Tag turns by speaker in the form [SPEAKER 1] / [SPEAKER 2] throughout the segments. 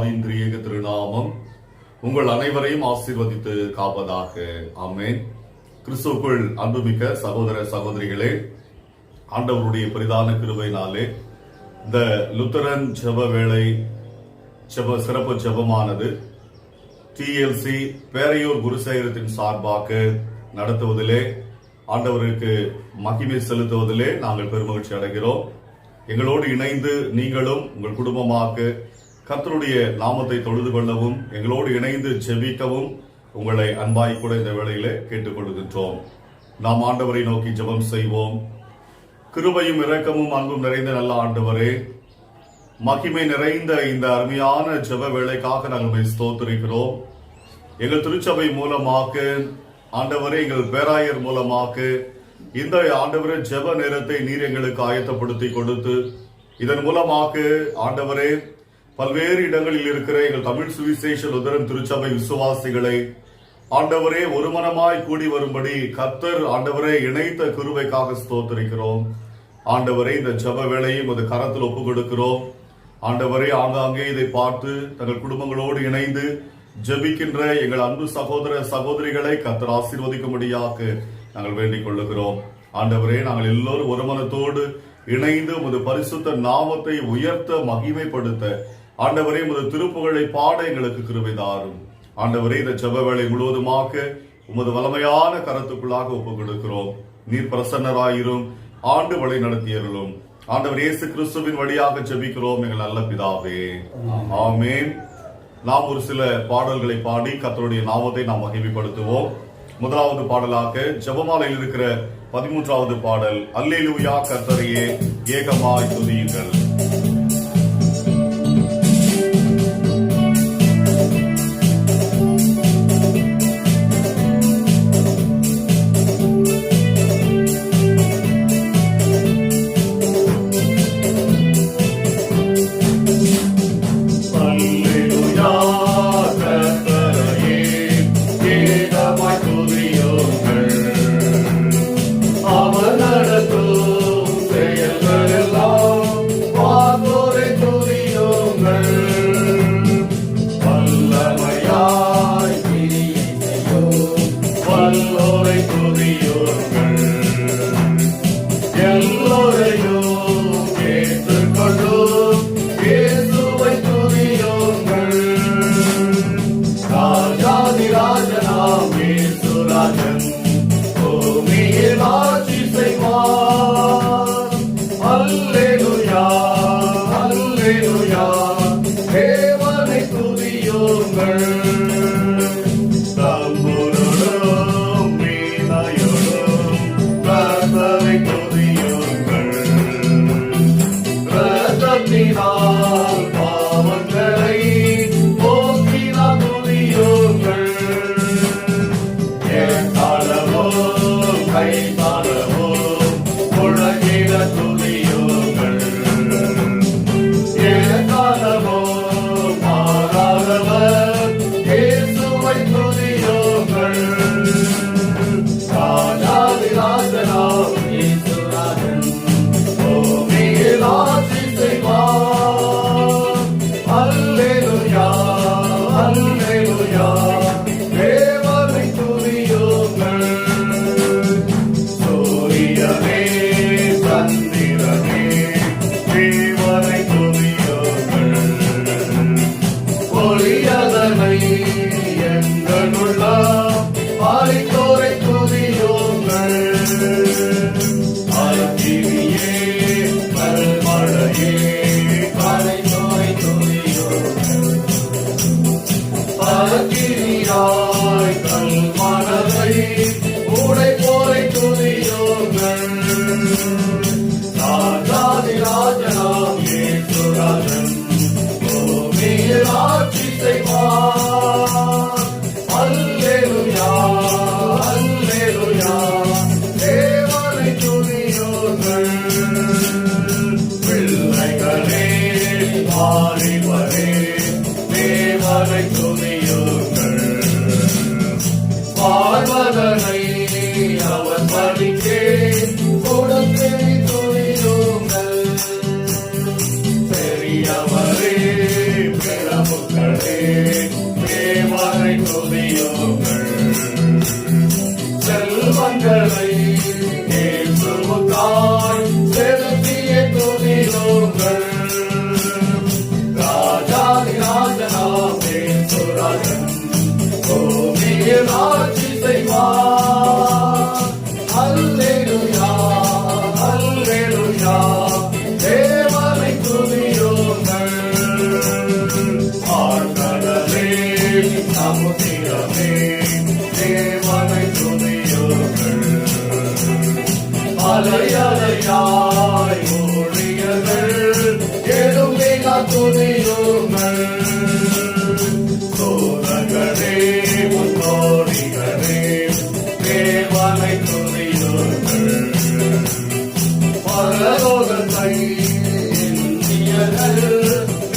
[SPEAKER 1] பிதாவின் திரியேக திருநாமம் உங்கள் அனைவரையும் ஆசீர்வதித்து காப்பதாக. ஆமென். கிறிஸ்துவுக்குள் அன்புமிக்க சகோதர சகோதரிகளே, ஆண்டவருடைய பெரிதான கிருபையினாலே இந்த லுத்தரன் ஜெப வேளை சிறப்பு ஜெபமானது TLC பேரையூர் குருசேகரத்தின் சார்பாக நடத்துவதிலே ஆண்டவருக்கு மகிமை செலுத்துவதிலே நாங்கள் பெருமகிழ்ச்சி அடைகிறோம். எங்களோடு இணைந்து நீங்களும் உங்கள் குடும்பமாக கர்த்தருடைய நாமத்தை தொழுது கொள்ளவும் எங்களோடு இணைந்து ஜெபிக்கவும் உங்களை அன்பாய் கூட இந்த வேளையிலே கேட்டுக்கொள்கின்றோம். நாம் ஆண்டவரை நோக்கி ஜெபம் செய்வோம். கிருபையும் இரக்கமும் அன்பும் நிறைந்த நல்ல ஆண்டவரே, மகிமை நிறைந்த இந்த அருமையான ஜெப வேளைக்காக நாங்கள் ஸ்தோத்திரிக்கிறோம். எங்கள் திருச்சபை மூலமாக ஆண்டவரே, எங்கள் பேராயர் மூலமாக இந்த ஆண்டவரே ஜெப நேரத்தை நீர் எங்களுக்கு ஆயத்தப்படுத்தி கொடுத்து இதன் மூலமாக ஆண்டவரே பல்வேறு இடங்களில் இருக்கிற எங்கள் தமிழ் சுவிசேஷ லுத்தரன் திருச்சபை விசுவாசிகளை ஆண்டவரே ஒருமனமாய் கூடி வரும்படி கர்த்தர் ஆண்டவரே இணைத்த கிருபைக்காக ஸ்தோத்திரிக்கிறோம். ஆண்டவரே, இந்த ஜெப வேளையை உமது கரத்தில் ஒப்புக் கொடுக்கிறோம். ஆண்டவரே, ஆங்காங்கே இதை பார்த்து தங்கள் குடும்பங்களோடு இணைந்து ஜெபிக்கின்ற எங்கள் அன்பு சகோதர சகோதரிகளை கர்த்தர் ஆசீர்வதிக்கும்படியாக நாங்கள் வேண்டிக் கொள்ளுகிறோம். ஆண்டவரே, நாங்கள் எல்லோரும் ஒருமனத்தோடு இணைந்து உமது பரிசுத்த நாமத்தை உயர்த்த மகிமைப்படுத்த ஆண்டவரே உமது திருப்புகழை பாட எங்களுக்கு கிருபை தாரும். ஆண்டவரே, இந்த ஜெப வேளை முழுவதுமாக உமது வல்லமையான கரத்துக்குள்ளாக ஒப்புக் கொடுக்கிறோம். நீர் பிரசன்னராயிரும், ஆண்டு வழி நடத்தியர்களும். ஆண்டவர் இயேசு கிறிஸ்துவின் வழியாக ஜெபிக்கிறோம் எங்கள் நல்ல பிதாவே, ஆமென். நாம் ஒரு சில பாடல்களை பாடி கர்த்தருடைய நாமத்தை நாம் மகிமைப்படுத்துவோம். முதலாவது பாடலாக ஜெபமாலையில் இருக்கிற 13வது பாடல், அல்லேலூயா கர்த்தரையே ஏகமாய் துதியுங்கள். அவர் பணிக்கே கொடுத்து துணியுங்கள். பெரியவரே பிறமுக பரலோகத்தை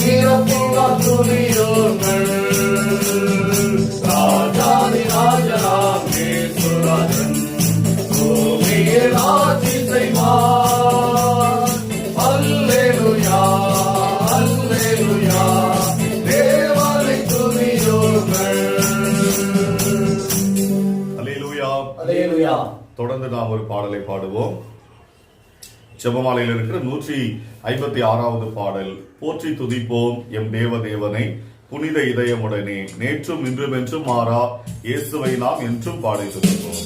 [SPEAKER 1] வீரப்புகா துணியோர்கள் ராஜாதி ராஜனாம் இயேசுராஜன் பூமியில் ஆட்சி செய்வார். அல்லேலூயா அல்லேலூயா தேவனை துதியோர்கள். அல்லேலூயா அல்லேலூயா. தொடர்ந்து நாம் ஒரு பாடலை பாடுவோம். ஜெபமாலையில் இருக்கிற 156வது பாடல். போற்றி துதிப்போம் எம் தேவதேவனை புனித இதயமுடனே, நேற்றும் இன்றும் என்றும் மாறா இயேசுவை நாம் என்றும் பாடி துதிப்போம்.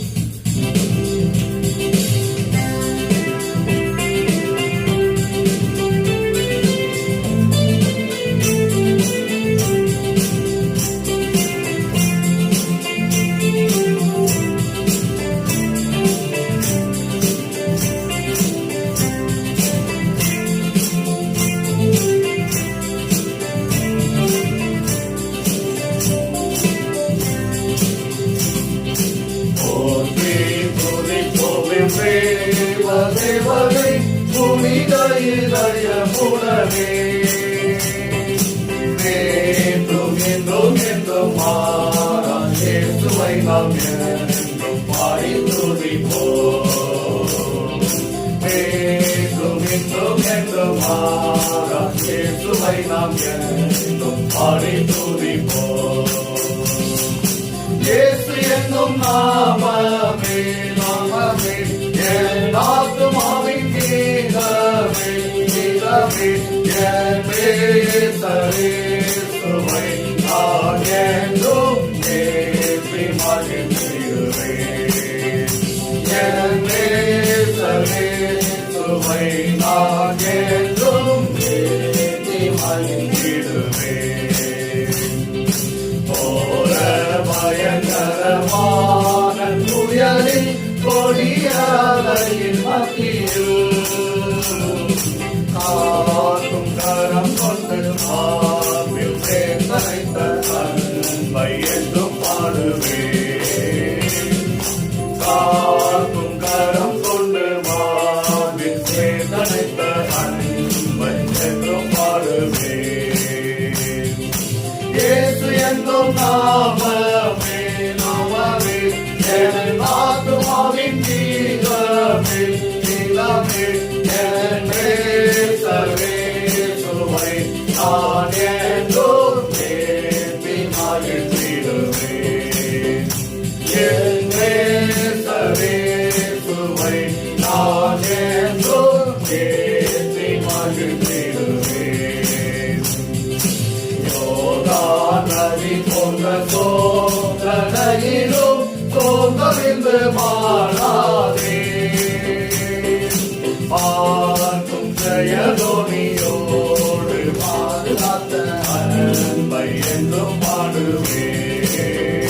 [SPEAKER 1] தேவனை புனித இதயமுடனே, நேற்றும் என்றும் என்றும் மாறா இயேசுவை நாம் என்றும் பாடி துதிப்போம். நேற்றும் என்றும் என்றும் மாறா இயேசுவை நாம் என்றும் பாடி துதிப்போம். இயேசு என்னும் நாமமே நாமமே என் ஆத்துமாவின் கீதமே கீதமே, என் இயேசுவை நான் என்றும் ஏற்றி மகிழ்ந்திடுவேன். என் இயேசுவை நான் என்றும் ஏற்றி மகிழ்ந்திடுவேன். போர பயங்கரமான துயரில் கொடியாலையின் மத்தியில் காக்கும் கரம் கொண்டு மார்பில் சேர்ந்தனைத்த அன்பை என்றும் பாடுவேன். காக்கும் கரம் கொண்டு மார்பில் சேர்ந்தனைத்த அன்பை என்றும் பாடுவேன். இயேசு என்னும் நாமமே நாமமே என் ஆத்துமாவின் கீதமே கீதமே, என் இயேசுவை நான் என்றும் ஏற்றி மகிழ்ந்திடுவேன். என் இயேசுவை நான் என்றும் ஏற்றி மகிழ்ந்திடுவேன். யோர்தானதி போன்ற சோதனையிலும் சோர்ந்தறிந்து மாறாதே, பார்க்கும் ஜெயதோனியோடு பாதுகாத்த அன்பை என்றும் பாடுவேன்.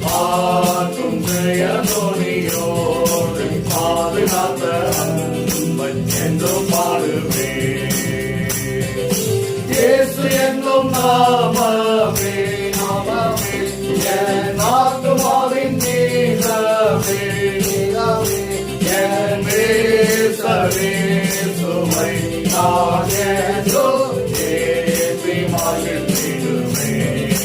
[SPEAKER 1] பார்க்கும் ஜெயதோனியோடு பாதுகாத்த அன்பை என்றும் பாடுவேன். இயேசு என்னும் நாமமே நாமமே என் ஆத்துமாவின் கீதமே கீதமே, என் இயேசுவை நான் என்றும் ஏற்றி மகிழ்ந்திடுவேன்.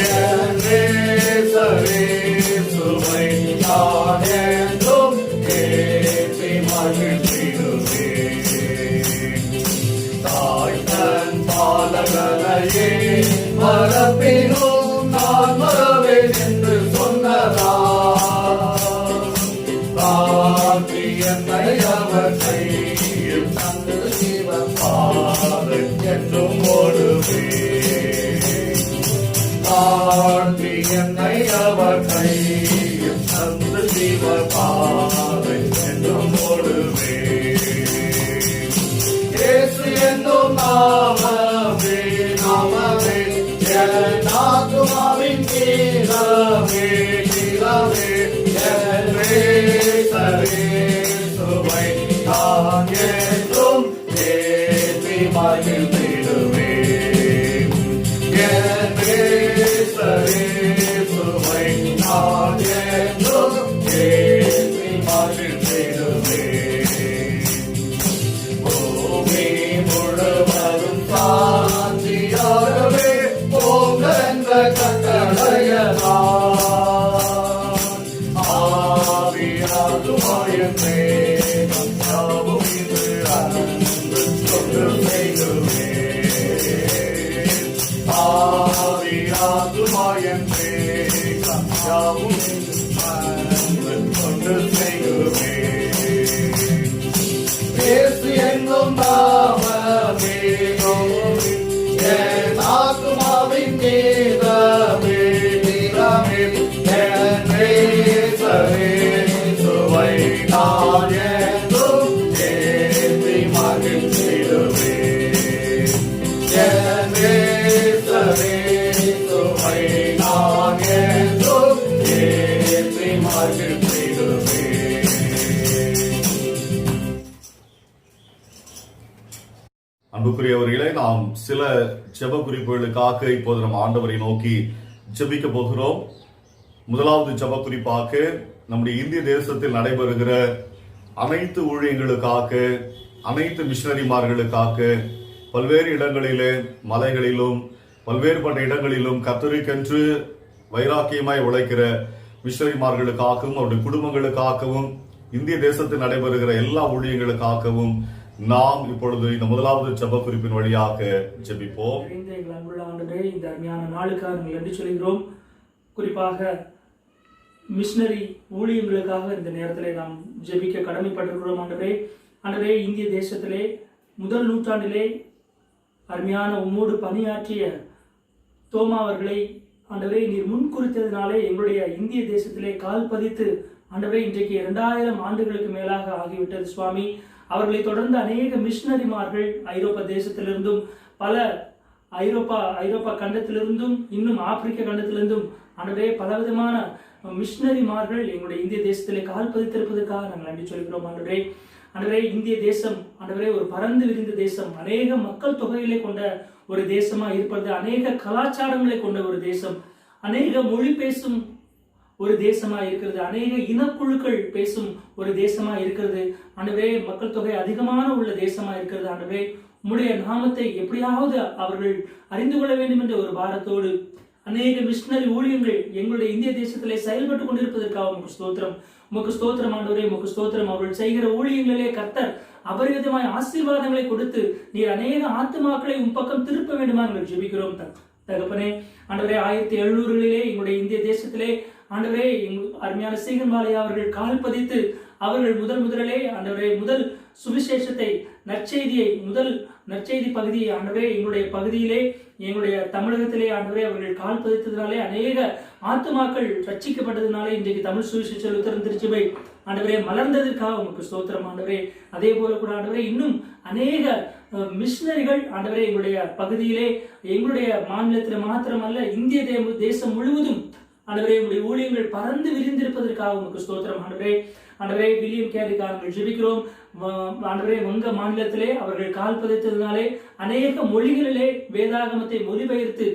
[SPEAKER 1] என் இயேசுவை நான் என்றும் ஏற்றி மகிழ்ந்திடுவேன். தாய் தன் பாலகனையே மரப்பினும் நான் மறவேன் என்று சொன்னதா, தாக்கி என்னை அவர் கையில் தந்து சிவப்பாதை என்றும் ஓடுவேன். தாக்கி என்னை அவர் கையில் தந்து சிவப்பாதை என்றும் ஓடுவேன். இயேசு என்னும் நாமமே நாமமே என் ஆத்துமாவின் கீதமே கீதமே, என் இயேசுவை நான் என்றும் ஏற்றி மகிழ்ந்திடுவேன். என் இயேசுவை நான் என்றும் ஏற்றி மகிழ்ந்திடுவேன். யாவும் இன்று அன்பு கொண்டு செய்குமே. ஆவியாகுமாயன்றே யாவும் இன்று அன்பு கொண்டு செய்குமே. பேசு என்னும் நாமமே என் ஆத்துமாவின் கீதமே நிலமே என் நேசரே சுவை நான் என்றும் ஏற்றி மகிழ்ந்திடுவே. என் நேசரே சுவை நான் என்றும் ஏற்றி மகிழ்ந்திடுவே. அன்புக்குரியவர்களே, நாம் சில ஜெப குறிப்புகளுக்காக இப்போது நம் ஆண்டவரை நோக்கி ஜெபிக்க போகிறோம். முதலாவது ஜெப குறிப்பாக நம்முடைய இந்திய தேசத்தில் நடைபெறுகிற அனைத்து ஊழியங்களுக்காக, அனைத்து மிஷனரிமார்களுக்காக, பல்வேறு இடங்களிலே மலைகளிலும் பல்வேறுபட்ட இடங்களிலும் கர்த்தருக்கென்று வைராக்கியமாய் உழைக்கிற மிஷனரிமார்களுக்காகவும் அவருடைய குடும்பங்களுக்காகவும் இந்திய தேசத்தில் நடைபெறுகிற எல்லா ஊழியங்களுக்காகவும் நாம் இப்பொழுது இந்த முதலாவது ஜெப குறிப்பின் வழியாக ஜெபிப்போம்.
[SPEAKER 2] இந்த அருமையான நாளுக்காக நாங்கள் நன்றி சொல்கிறோம். குறிப்பாக மிஷனரி ஊழியங்களுக்காக இந்த நேரத்திலே நாம் ஜெபிக்க கடமைப்பட்டிருக்கிறோம். ஆண்டவரே, இந்திய தேசத்திலே முதல் நூற்றாண்டிலே அருமையான உம்மோடு பணியாற்றிய தோமா அவர்களை ஆண்டவரே நீர் முன்குறித்ததினாலே எங்களுடைய இந்திய தேசத்திலே கால் பதித்து ஆண்டவரே இன்றைக்கு 2000 ஆண்டுகளுக்கு மேலாக ஆகிவிட்டது சுவாமி. அவர்களை தொடர்ந்து அநேக மிஷனரிமார்கள் ஐரோப்பா தேசத்திலிருந்தும் பல ஐரோப்பா கண்டத்திலிருந்தும் இன்னும் ஆப்பிரிக்க கண்டத்திலிருந்தும் ஆண்டவரே பலவிதமான மிஷனரிமார்கள் எங்களுடைய இந்திய தேசத்திலே கால் பதித்திருப்பதற்காக நாங்கள் நன்றி சொல்கிறோம். ஆண்டவரே இந்திய தேசம் ஆண்டவரே ஒரு பறந்து விரிந்த தேசம், அநேக மக்கள் தொகையிலே கொண்ட ஒரு தேசமா இருப்பது, அநேக கலாச்சாரங்களை கொண்ட ஒரு தேசம், அநேக மொழி பேசும் ஒரு தேசமா இருக்கிறது, அநேக இனக்குழுக்கள் பேசும் ஒரு தேசமா இருக்கிறது. ஆண்டவரே மக்கள் தொகை அதிகமான உள்ள தேசமா இருக்கிறது. ஆண்டவரே உம்முடைய நாமத்தை எப்படியாவது அவர்கள் அறிந்து கொள்ள வேண்டும் என்ற ஒரு பாரத்தோடு அநேக மிஷனரி ஊழியங்கள் எங்களுடைய இந்திய தேசத்திலே செயல்பட்டு கொண்டிருப்பதற்காக உமக்கு ஸ்தோத்திரம். உமக்கு ஸ்தோத்திரம் ஆண்டவரே, உமக்கு ஸ்தோத்திரம். அவர்கள் செய்கிற ஊழியங்களிலே கர்த்தர் அபரிவிதமாய் ஆசீர்வாதங்களை கொடுத்து நீர் அநேக ஆத்துமாக்களை உன் பக்கம் திருப்ப வேண்டுமா நாங்கள் ஜெபிக்கிறோம் தகப்பனே. ஆண்டவரே 1700களிலே எங்களுடைய இந்திய தேசத்திலே ஆண்டவரே அருமையான சீகன்பாளையா அவர்கள் கால் பதித்து அவர்கள் முதலே ஆண்டவரே முதல் சுவிசேஷத்தை முதல் நற்செய்தி பகுதியை ஆண்டவரே எங்களுடைய பகுதியிலே எங்களுடைய தமிழகத்திலே ஆண்டவரே அவர்கள் கால் பதித்ததினாலே அநேக ஆத்துமாக்கள் ரட்சிக்கப்பட்டதுனாலே இன்றைக்கு தமிழ் சுவிசேஷ லுத்தரன் திருச்சபை ஆண்டவரே மலர்ந்ததற்காக உங்களுக்கு ஸ்தோத்திரம் ஆண்டவரே. அதே போல கூட ஆண்டவரே இன்னும் அநேக மிஷனரிகள் ஆண்டவரே எங்களுடைய பகுதியிலே எங்களுடைய மாநிலத்தில் மாத்திரமல்ல இந்திய தேசம் முழுவதும் ஆண்டவரே உங்களுடைய ஊழியங்கள் பறந்து விரிந்திருப்பதற்காக உங்களுக்கு ஸ்தோத்திரம் ஆண்டவரே வில்லியம் கேரிக்காக நாங்கள் ஜெபிக்கிறோம். ஆண்டவரே வங்க மாநிலத்திலே அவர்கள் கால் பதித்ததினாலே அநேக மொழிகளிலே வேதாகமத்தை மொழிபெயர்த்து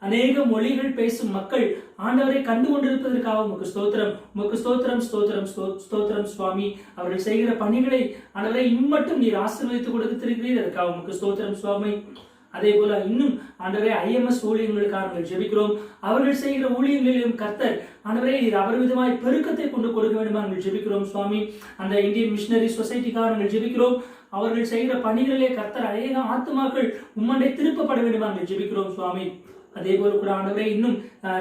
[SPEAKER 2] அநேக மொழிகள் பேசும் மக்கள் ஆண்டவரை கண்டு கொண்டிருப்பதற்காக உமக்கு ஸ்தோத்திரம், உமக்கு ஸ்தோத்திரம், ஸ்தோத்திரம், ஸ்தோத்திரம் சுவாமி. அவர்கள் செய்கிற பணிகளை ஆண்டவரை இம்மட்டும் நீர் ஆசீர்வதித்து கொடுத்திருக்கிறீர், அதற்காக உமக்கு ஸ்தோத்திரம் சுவாமி. அதே போல இன்னும் ஆண்டவரே IMS ஊழியங்களுக்காக நாங்கள் ஜெபிக்கிறோம். அவர்கள் செய்கிற ஊழியங்களிலும் கர்த்தர் ஆண்டவரே நீர் அபரிவிதமாய் பெருக்கத்தை கொண்டு கொடுக்க வேண்டுமா நாங்கள் ஜெபிக்கிறோம் சுவாமி. அந்த இந்தியன் மிஷனரி சொசைட்டிக்காக நாங்கள் ஜெபிக்கிறோம். அவர்கள் செய்கிற பணிகளிலே கர்த்தர் அநேக ஆத்துமாக்கள் உம்மண்டை திருப்பப்பட வேண்டுமா நாங்கள் ஜெபிக்கிறோம் சுவாமி. அதே போல கூட ஆண்டவரே இன்னும்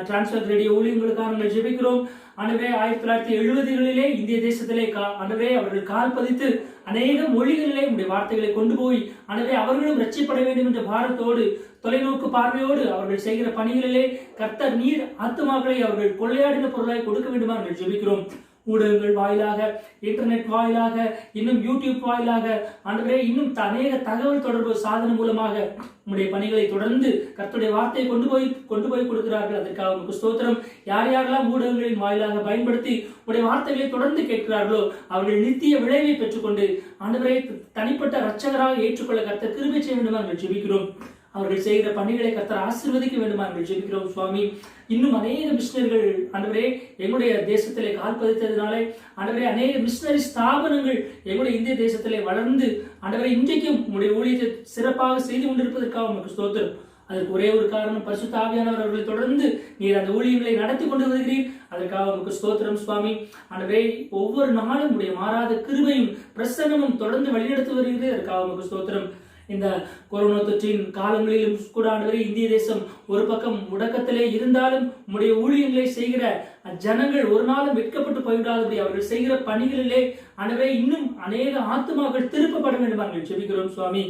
[SPEAKER 2] டிரான்ஸ்வர் ரேடியோ ஊழியங்களுக்காக நாங்கள் ஜெபிக்கிறோம். ஆண்டவரே 1970களிலே இந்திய தேசத்திலே ஆண்டவரே அவர்கள் கால் பதித்து அநேக மொழிகளிலே உடைய வார்த்தைகளை கொண்டு போய் ஆண்டவரே அவர்களும் ரட்சிப்பட வேண்டும் என்ற பாரத்தோடு தொலைநோக்கு பார்வையோடு அவர்கள் செய்கிற பணிகளிலே கர்த்தர் நீர் ஆத்துமாக்களை அவர்கள் கொள்ளையாடின பொருளாய் கொடுக்க வேண்டுமா நாங்கள் ஜெபிக்கிறோம். ஊடகங்கள் வாயிலாக, இன்டர்நெட் வாயிலாக, இன்னும் யூடியூப் வாயிலாக ஆண்டவரே இன்னும் அநேக தகவல் தொடர்பு சாதனம் மூலமாக உங்களுடைய பணிகளை தொடர்ந்து கர்த்தருடைய வார்த்தையை கொண்டு போய் கொடுக்கிறார்கள். அதற்காக உங்களுக்கு ஸ்தோத்திரம். யாரெல்லாம் ஊடகங்களின் வாயிலாக பயன்படுத்தி உடைய வார்த்தைகளை தொடர்ந்து கேட்கிறார்களோ அவர்கள் நித்திய விளைவை பெற்றுக்கொண்டு ஆண்டவரை தனிப்பட்ட இரட்சகராக ஏற்றுக்கொள்ள கர்த்தர் கிருபை செய்ய வேண்டுமா நாங்கள் ஜெபிக்கிறோம். அவர்கள் செய்கிற பணிகளை கர்த்தர் ஆசீர்வதிக்க வேண்டுமா நாங்கள் ஜெபிக்கிறோம் சுவாமி. இன்னும் அநேக மிஷனரிகள் ஆண்டவரே எங்களுடைய தேசத்திலே கால் பதித்ததினாலே ஆண்டவரே அநேக மிஷனரி ஸ்தாபனங்கள் எங்களுடைய இந்திய தேசத்திலே வளர்ந்து ஆண்டவரை இன்றைக்கும் உங்களுடைய ஊழியத்தை சிறப்பாக செய்து கொண்டிருப்பதற்காக உங்களுக்கு ஸ்தோத்திரம். அதற்கு ஒரே ஒரு காரணம், பரிசுத்த ஆவியானவர் அவர்களை தொடர்ந்து நீர் அந்த ஊழியங்களை நடத்தி கொண்டு வருகிறீர். அதற்காக உங்களுக்கு ஸ்தோத்திரம் சுவாமி. ஆண்டவரே, ஒவ்வொரு நாளும் உடைய மாறாத கிருபையும் பிரசன்னமும் தொடர்ந்து வழிநடத்தி வருகிறது. அதற்காக உங்களுக்கு ஸ்தோத்திரம். இந்த கொரோனா தொற்றின் காலங்களிலும் கூட ஆண்டவரே, இந்திய தேசம் ஒரு பக்கம் முடக்கத்திலே இருந்தாலும் உம்முடைய ஊழியங்களை செய்கிற ஜனங்கள் ஒரு நாளும் வெட்கப்பட்டு போய்விடாதபடி அவர்கள் செய்கிற பணிகளிலே ஆண்டவரே இன்னும் அநேக ஆத்துமாக்கள் திருப்பப்பட வேண்டும் நாங்கள் ஜெபிக்கிறோம் சுவாமி.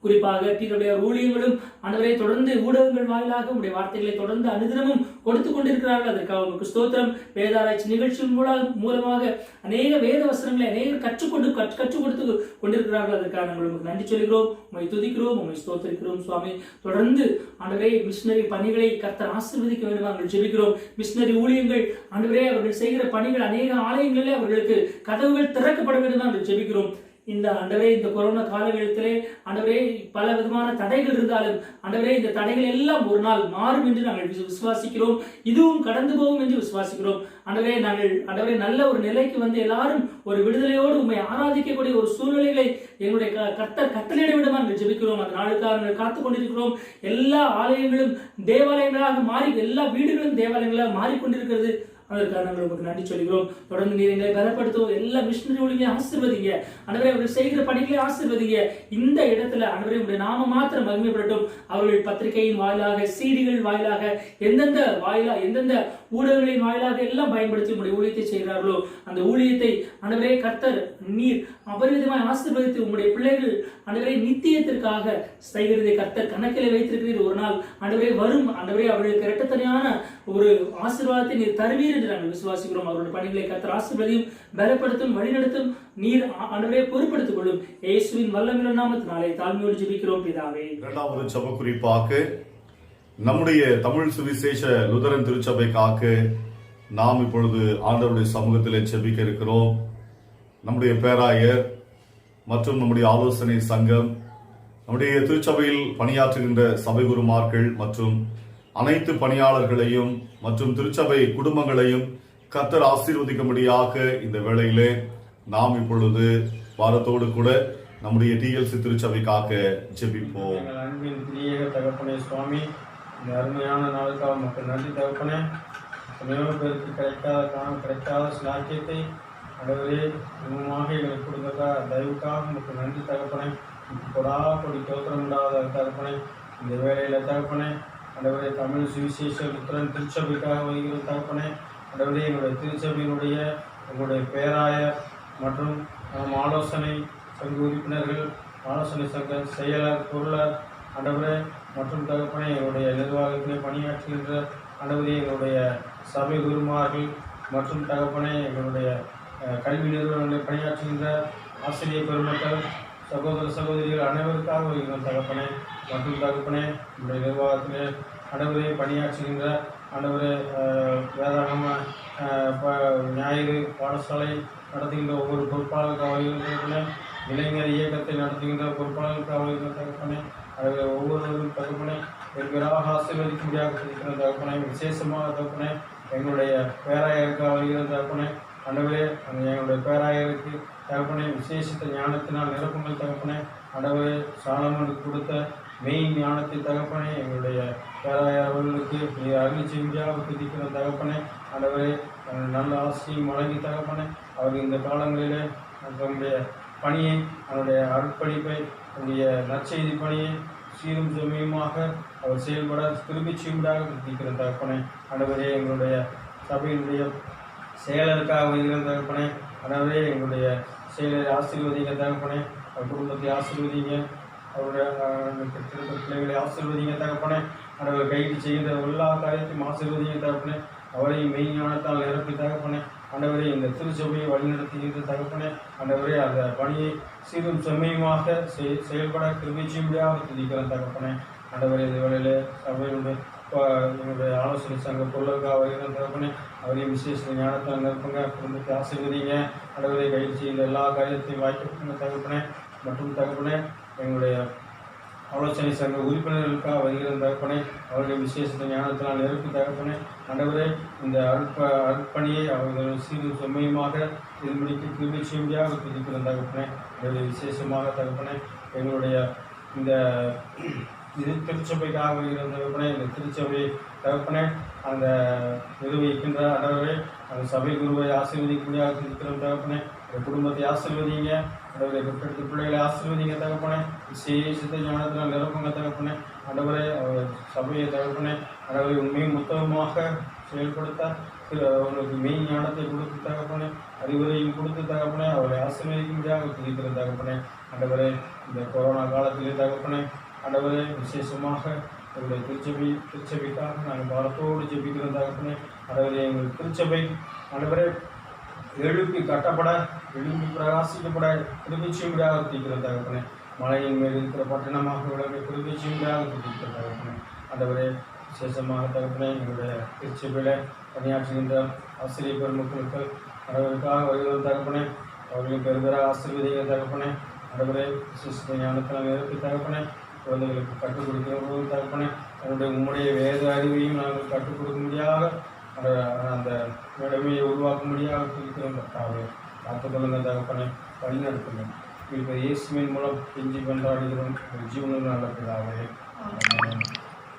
[SPEAKER 2] குறிப்பாக தீருடைய ஊழியங்களும் ஆண்டவரை தொடர்ந்து ஊடகங்கள் வாயிலாக உடைய வார்த்தைகளை தொடர்ந்து அனுதினமும் கொடுத்து கொண்டிருக்கிறார்கள். அதற்காக உங்களுக்கு ஸ்தோத்திரம். வேதாராய்ச்சி நிகழ்ச்சியின் மூலமாக அநேக வேத வசனங்களை அநேகர் கற்றுக் கொடுத்து கொண்டிருக்கிறார்கள். அதற்காக நாங்கள் உங்களுக்கு நன்றி சொல்கிறோம், உண்மை துதிக்கிறோம், உண்மை ஸ்தோத்திரிக்கிறோம் சுவாமி. தொடர்ந்து ஆண்டவரே மிஷினரி பணிகளை கர்த்தர் ஆசீர்வதிக்க வேண்டும் நாங்கள் ஜெபிக்கிறோம். மிஷினரி ஊழியங்கள் ஆண்டவரே அவர்கள் செய்கிற பணிகள் அநேக ஆலயங்களிலே அவர்களுக்கு கதவுகள் திறக்கப்பட வேண்டும் நாங்கள் ஜெபிக்கிறோம். இந்த ஆண்டவரே, இந்த கொரோனா காலகட்டத்திலே ஆண்டவரே பல விதமான தடைகள் இருந்தாலும் ஆண்டவரே இந்த தடைகள் எல்லாம் ஒரு நாள் மாறும் என்று நாங்கள் விசுவாசிக்கிறோம். இதுவும் கடந்து போகும் என்று விசுவாசிக்கிறோம். ஆண்டவரே நல்ல ஒரு நிலைக்கு வந்து எல்லாரும் ஒரு விடுதலையோடு உண்மை ஆராதிக்கக்கூடிய ஒரு சூழ்நிலைகளை எங்களுடைய கர்த்தர் கட்டளையிட விடமா நாங்கள் ஜெபிக்கிறோம். அந்த நாளுக்காக நாங்கள் காத்துக் கொண்டிருக்கிறோம். எல்லா ஆலயங்களும் தேவாலயங்களாக மாறி, எல்லா வீடுகளும் தேவாலயங்களாக மாறிக்கொண்டிருக்கிறது. அதற்காக நாங்கள் உங்களுக்கு நன்றி சொல்கிறோம். தொடர்ந்து நீர் எங்களை பலப்படுத்துவோம். எல்லா மிஷினரி ஊழியர்களையும் ஆசீர்வதிங்க ஆண்டவரே. அவர்கள் செய்கிற பணிகளை ஆசீர்வதிங்க. இந்த இடத்துல ஆண்டவரே உடைய நாம மாத்திரம் மகிமைப்படட்டும். அவர்கள் பத்திரிகையின் வாயிலாக, சீடிகள் வாயிலாக, எந்தெந்த ஊடகங்களின் வாயிலாக எல்லாம் பயன்படுத்தி உங்களுடைய ஊழியத்தை செய்கிறார்களோ அந்த ஊழியத்தை ஆண்டவரே கர்த்தர் நீர் அபரிவிதமாய் ஆசீர்வதித்து உங்களுடைய பிள்ளைகள் ஆண்டவரே நித்தியத்திற்காக செய்கிறதை கர்த்தர் கணக்கில் வைத்திருக்கிறீர். ஒரு நாள் ஆண்டவரே வரும் ஆண்டவரே அவர்களுக்கு இரட்டத்தனையான ஒரு ஆசீர்வாதத்தை நீர் தருவீர் என்று நாங்கள் விசுவாசிக்கிறோம். அவருடைய பணிகளை கர்த்தர் ஆசீர்வதியும், பலப்படுத்தும், வழிநடத்தும். நீர் ஆண்டவரே பொறுப்படுத்திக் கொள்ளும். இயேசுவின் வல்லமையுள்ள நாமத்தினாலே தாழ்மையோடு ஜெபிக்கிறோம் பிதாவே.
[SPEAKER 1] இரண்டாவது ஜெப குறிப்பாக நம்முடைய தமிழ் சுவிசேஷ லுதரன் திருச்சபைக்காக நாம் இப்பொழுது ஆண்டவருடைய சமூகத்திலே ஜெபிக்க இருக்கிறோம். நம்முடைய பேராயர் மற்றும் நம்முடைய ஆலோசனை சங்கம், நம்முடைய திருச்சபையில் பணியாற்றுகின்ற சபை குருமார்கள் மற்றும் அனைத்து பணியாளர்களையும் மற்றும் திருச்சபை குடும்பங்களையும் கர்த்தர் ஆசீர்வதிக்கும்படியாக இந்த வேளையிலே நாம் இப்பொழுது வாரத்தோடு கூட நம்முடைய டிஎல்சி திருச்சபைக்காக ஜெபிப்போம்.
[SPEAKER 3] அன்பின் பிரிய தகப்பனே சுவாமி, இந்த அருமையான நாளுக்காக மக்கள் நன்றி தகப்பனே. எவ்வளோ பேருக்கு கிடைக்காத சிலாக்கியத்தை அடவே இன்னுமாக எங்களுக்கு கொடுத்ததா தயவுக்காக மக்கள் நன்றி தகப்பனே. கொடி தோற்றம் உண்டாத தகப்பனே, இந்த வேலையில் தகப்பனே அடவே தமிழ் சுவிசேஷ லுத்தரன் திருச்சபைக்காக வருகிற தகப்பனே. அடவே எங்களுடைய திருச்சபையினுடைய எங்களுடைய பேராயர் மற்றும் ஆலோசனை சங்க உறுப்பினர்கள், ஆலோசனை சங்க செயலர், பொருளர் ஆண்டவரே மற்றும் தகப்பனே எங்களுடைய நிர்வாகத்திலே பணியாற்றுகின்ற ஆண்டவரே எங்களுடைய சபை குருமார்கள் மற்றும் தகப்பனே எங்களுடைய கல்வி நிறுவனங்களில் பணியாற்றுகின்ற ஆசிரியர் பெருமக்கள், சகோதர சகோதரிகள் அனைவருக்காக வருகின்ற தகப்பனே மற்றும் தகப்பனே எங்களுடைய நிர்வாகத்திலே ஆண்டவரே பணியாற்றுகின்ற ஆண்டவரே வேதாகம ஞாயிறு பாடசாலை நடத்துகின்ற ஒவ்வொரு பொறுப்பாளருக்காக வருகின்ற இளைஞர் இயக்கத்தை நடத்துகின்ற பொறுப்பாளர்களுக்காக வருகின்ற தகப்பனே. அதில் ஒவ்வொருவரும் தகப்பனே எங்களாக ஆசீர்வதிக்கும்படியாக இருக்கிற தகப்பனே. விசேஷமாக தகப்பனே எங்களுடைய பேராயருக்காக வருகிற தகப்பனே. ஆண்டவரே எங்களுடைய பேராயருக்கு தகப்பனே விசேஷித்த ஞானத்தினால் நிரப்புங்கள் தகப்பனே. ஆண்டவரே சாலமனுக்கு கொடுத்த மெய் ஞானத்தை தகப்பனே எங்களுடைய பேராயர் அவர்களுக்கு அருள் செய்தியாக துதிக்கிற தகப்பனே. ஆண்டவரே நல்ல ஆசையும் வழங்கி தகப்பனே அவர்கள் இந்த காலங்களிலே நம்முடைய பணியை, அவருடைய அர்ப்பணிப்பை, அவருடைய நற்செய்தி பணியை சீரும் செம்மையுமாக அவர் செயல்பட திரும்பி செய்வதாக துதிக்கிற தகப்பனே. ஆண்டவரே எங்களுடைய சபையினுடைய செயலருக்காக வருகிற தகப்பனே. ஆண்டவரே எங்களுடைய செயலரை ஆசீர்வதிங்க தகப்பனே. அவர் குடும்பத்தை ஆசீர்வதிங்க, அவருடைய பிள்ளைகளை ஆசீர்வதிங்க தகப்பனே. ஆண்டவர் கைது செய்கிற எல்லா காரியத்தையும் ஆசீர்வதிங்க தகப்பனே. அவரையும் மெய் ஞானத்தால் நிரப்பி தகப்பனே. ஆண்டவரே இந்த திருச்சபையை வழிநடத்துகின்ற தகப்பனே. ஆண்டவரே அந்த பணியை சீரும் செம்மையுமாக செயல்பட கிருபிச்சும்படியாக துதிக்கிற தகப்பனே. ஆண்டவரே இந்த வேளையிலே சபையினுடைய எங்களுடைய ஆலோசனை சங்க பொருளுக்காக வருகிற தகப்பனே. அவரையும் விசேஷ ஞானத்தால் நிரப்புங்க, குடும்பத்தை ஆசீர்வதிங்க. ஆண்டவரை கைது செய்கிற எல்லா காரியத்தையும் வாய்ப்புங்க தகப்பனே. மற்றும் தகப்பனே எங்களுடைய ஆலோசனை சங்க உறுப்பினர்களுக்காக வருகிற தகப்பனே. அவருடைய விசேஷ ஞானத்தினால் நிரப்பி தகப்பனே. ஆண்டவரே இந்த அர்ப்பணியை அவர்கள் சீரும் செம்மையுமாக திருமணிக்கு கிருபை செய்யும்படியாக துதிக்கிற தகப்பனே. அவருடைய விசேஷமாக தகப்பனே எங்களுடைய இந்த இது திருச்சபைக்காக வருகிற தகப்பனே, இந்த திருச்சபை தகப்பனே அந்த நிர்வகிக்கின்ற ஆண்டவரே, அந்த சபை குருவை ஆசீர்வதிக்கும்படியாக இருக்கிற தகப்பனே, இந்த குடும்பத்தை ஆசீர்வதிங்க ஆண்டவரே, பெற்றெடுத்த பிள்ளைகளை ஆசீர்வதிங்க தகப்பனே, விசேஷத்தை ஞானத்தினால் நிரப்புங்க தகப்பனே ஆண்டவரே, சபையை தகப்பனே ஆண்டவரை உண்மையும் புத்தகமாக செயல்படுத்த அவர்களுக்கு மெய் ஞானத்தை கொடுத்து தகப்பனே, அறிவுரையும் கொடுத்து தகப்பனே, அவரை ஆசீர்வதிக்கும்படியாக துதிக்கிற தகப்பனே ஆண்டவரே, இந்த கொரோனா காலத்திலே தகப்பனே ஆண்டவரே, விசேஷமாக எங்களுடைய திருச்சபைக்காக நாங்கள் பாரத்தோடு ஜெபிக்கிற தகப்பனே ஆண்டவரே, எங்கள் திருச்சபை ஆண்டவரே எழுப்பி கட்டப்பட, எழுப்பி பிரகாசிக்கப்பட திருப்பிச்சும்படியாக துதிக்கிற தகப்பனே, மலையின் மேல் இருக்கிற பட்டணமாக விளங்க திருப்பிச்சும்படியாக துதிக்கிற தகப்பனே ஆண்டவரே, விசேஷமாக தகப்பனே எங்களுடைய திருச்சபையில பணியாற்றுகின்ற ஆசிரியர் பெருமக்களுக்கு அவர்களுக்காக வருகிற தகப்பனே, அவர்களுக்கு பெருகிற ஆசீர்வதிக்கிற தகப்பனே ஆண்டவரே, விசேஷ ஞானத்தில் நிரப்பி தகப்பனே, குழந்தைகளுக்கு கற்றுக் கொடுக்கிற தகப்பனே, என்னுடைய உம்முடைய வேத அறிவையும் நாங்கள் கற்றுக் கொடுக்கும்படியாக அந்த நிலைமையை உருவாக்கும்படியாக இருக்கிறோம் கர்த்தாவே. காத்துக்கொள்ளுங்க தகப்பனே, வழிநடத்துங்க. இப்போ இயேசுவின் மூலம் கெஞ்சி கொண்டாடுகிறோம் ஜீவனும் நல்ல பிதாவே.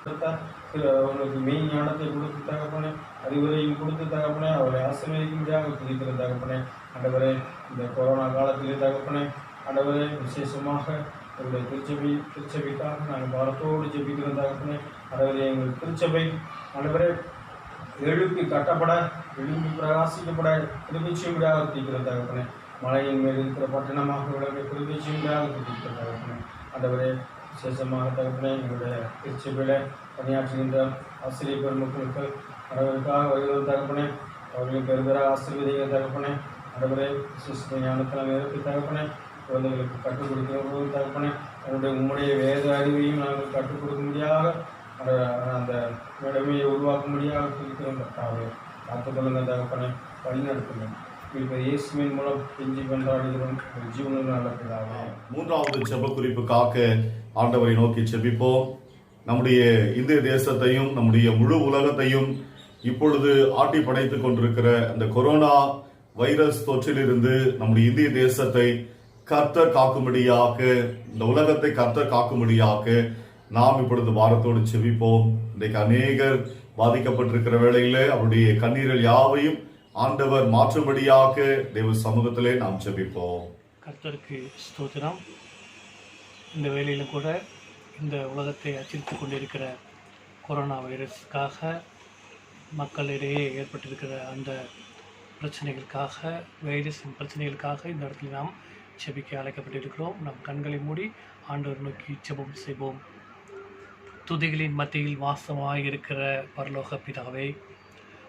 [SPEAKER 3] அவர்களுக்கு மெய் ஞானத்தை கொடுத்து தகப்பனே, அறிவுரையும் கொடுத்து தகப்பனே, அவரை ஆசீர்வதிக்கும்படியாக துதிக்கிற தகப்பனே ஆண்டவரே, இந்த கொரோனா காலத்திலே தகப்பனே ஆண்டவரே, விசேஷமாக எங்களுடைய திருச்சபைக்காக நாங்கள் பாரத்தோடு ஜெபிக்கிற தகப்பனே ஆண்டவரே, எங்கள் திருச்சபை ஆண்டவரே எழுப்பி கட்டப்பட, எழுப்பி பிரகாசிக்கப்பட திருப்பிச்சும்படியாக துதிக்கிற தகப்பனே, மலையின் மேல் இருக்கிற பட்டணமாக விளங்க திருப்பிச்சும்படியாக துதிக்கிற தகப்பனே ஆண்டவரே, விசேஷமாக தகப்பனே எங்களுடைய திருச்சபையில பணியாற்றுகின்ற ஆசிரியர் பெருமக்களுக்கு அவர்களுக்காக வருகிற தகப்பனே, அவர்களுக்கு பெருகிற ஆசீர்வதிக்கிற தகப்பனே ஆண்டவரே, விசேஷ ஞானத்தில் நிரப்பி தகப்பனே, குழந்தைகளுக்கு கற்றுக் கொடுக்கிற தகப்பனே, என்னுடைய உம்முடைய வேத அறிவையும் நாங்கள் கற்றுக் கொடுக்கும்படியாக அந்த நிலைமையை உருவாக்கும்படியாக இருக்கிறோம் கர்த்தாவே. காத்துக்கொள்ளுங்க தகப்பனே, வழிநடத்துங்க. இப்போ இயேசுவின் மூலம் கெஞ்சி கொண்டாடுகிறோம் ஜீவனும் நல்ல பிதாவே.
[SPEAKER 1] மூன்றாவது ஜெப குறிப்புக்காக ஆண்டவரை நோக்கி ஜெபிப்போம். நம்முடைய இந்திய தேசத்தையும் நம்முடைய முழு உலகத்தையும் இப்பொழுது ஆட்டி படைத்துக் கொண்டிருக்கிற அந்த கொரோனா வைரஸ் தொற்றிலிருந்து நம்முடைய இந்திய தேசத்தை கர்த்தர் காக்கும்படியாக, இந்த உலகத்தை கர்த்தர் காக்கும்படியாக நாம் இப்பொழுது வாரத்தோடு செபிப்போம். இன்றைக்கு அநேகர் பாதிக்கப்பட்டிருக்கிற வேளையிலே அவருடைய கண்ணீர்கள் யாவையும் ஆண்டவர் மாற்றும்படியாக தேவ சமூகத்திலே நாம் செபிப்போம்.
[SPEAKER 2] கர்த்தருக்கு ஸ்தோத்திரம். இந்த வேளையிலும் கூட இந்த உலகத்தை அச்சுறுத்தி கொண்டிருக்கிற கொரோனா வைரஸுக்காக மக்களிடையே ஏற்பட்டிருக்கிற அந்த பிரச்சனைகளுக்காக, வைரஸின் பிரச்சனைகளுக்காக இந்த இடத்துல நாம் செபிக்க அழைக்கப்பட்டிருக்கிறோம். நம் கண்களை மூடி ஆண்டவர் நோக்கி ஜெபம் செய்வோம். துதிகளின் மத்தியில் வாசமாயிருக்கிற பரலோக பிதாவே,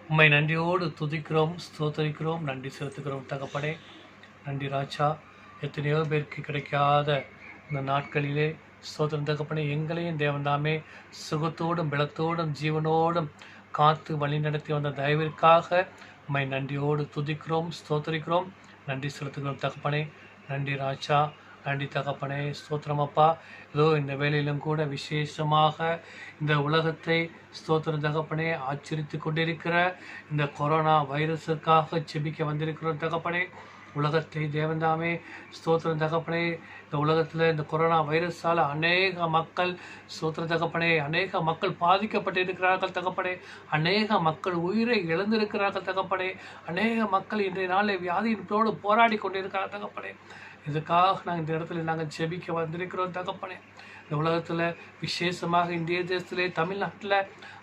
[SPEAKER 2] உம்மை நன்றியோடு துதிக்கிறோம், ஸ்தோத்தரிக்கிறோம், நன்றி செலுத்துகிறோம் தகப்பனே. நன்றி ராஜா. எத்தனையோ பேருக்கு கிடைக்காத இந்த நாட்களிலே ஸ்தோத்திரம் தகப்பனே, எங்களையும் தேவன்தாமே சுகத்தோடும் பலத்தோடும் ஜீவனோடும் காத்து வழி நடத்தி வந்த தயவிற்காக உம்மை நன்றியோடு துதிக்கிறோம், ஸ்தோத்தரிக்கிறோம், நன்றி செலுத்துகிறோம் தகப்பனே. நன்றி ராஜா, நன்றி தகப்பனே, ஸ்தோத்திரம் அப்பா. இதோ இந்த வேளையிலும் கூட விசேஷமாக இந்த உலகத்தை ஸ்தோத்திரம் தகப்பனே ஆச்சரித்து கொண்டிருக்கிற இந்த கொரோனா வைரஸுக்காக செபிக்க வந்திருக்கிறோம் தகப்பனே. உலகத்தை தேவன்தாமே ஸ்தோத்திரம் தகப்பனே, இந்த உலகத்தில் இந்த கொரோனா வைரஸால் அநேக மக்கள் ஸ்தோத்திரம் தகப்பனே, அநேக மக்கள் பாதிக்கப்பட்டிருக்கிறார்கள் தகப்பனே, அநேக மக்கள் உயிரை இழந்திருக்கிறார்கள் தகப்பனே, அநேக மக்கள் இன்றைய நாளில் வியாதியினோடு போராடி கொண்டிருக்கிறார்கள் தகப்பனே. இதுக்காக நாங்கள் இந்த இடத்துல நாங்கள் செபிக்க வந்திருக்கிறோம் தகப்பனே. இந்த உலகத்தில் விசேஷமாக இந்திய தேசத்திலே தமிழ்நாட்டில்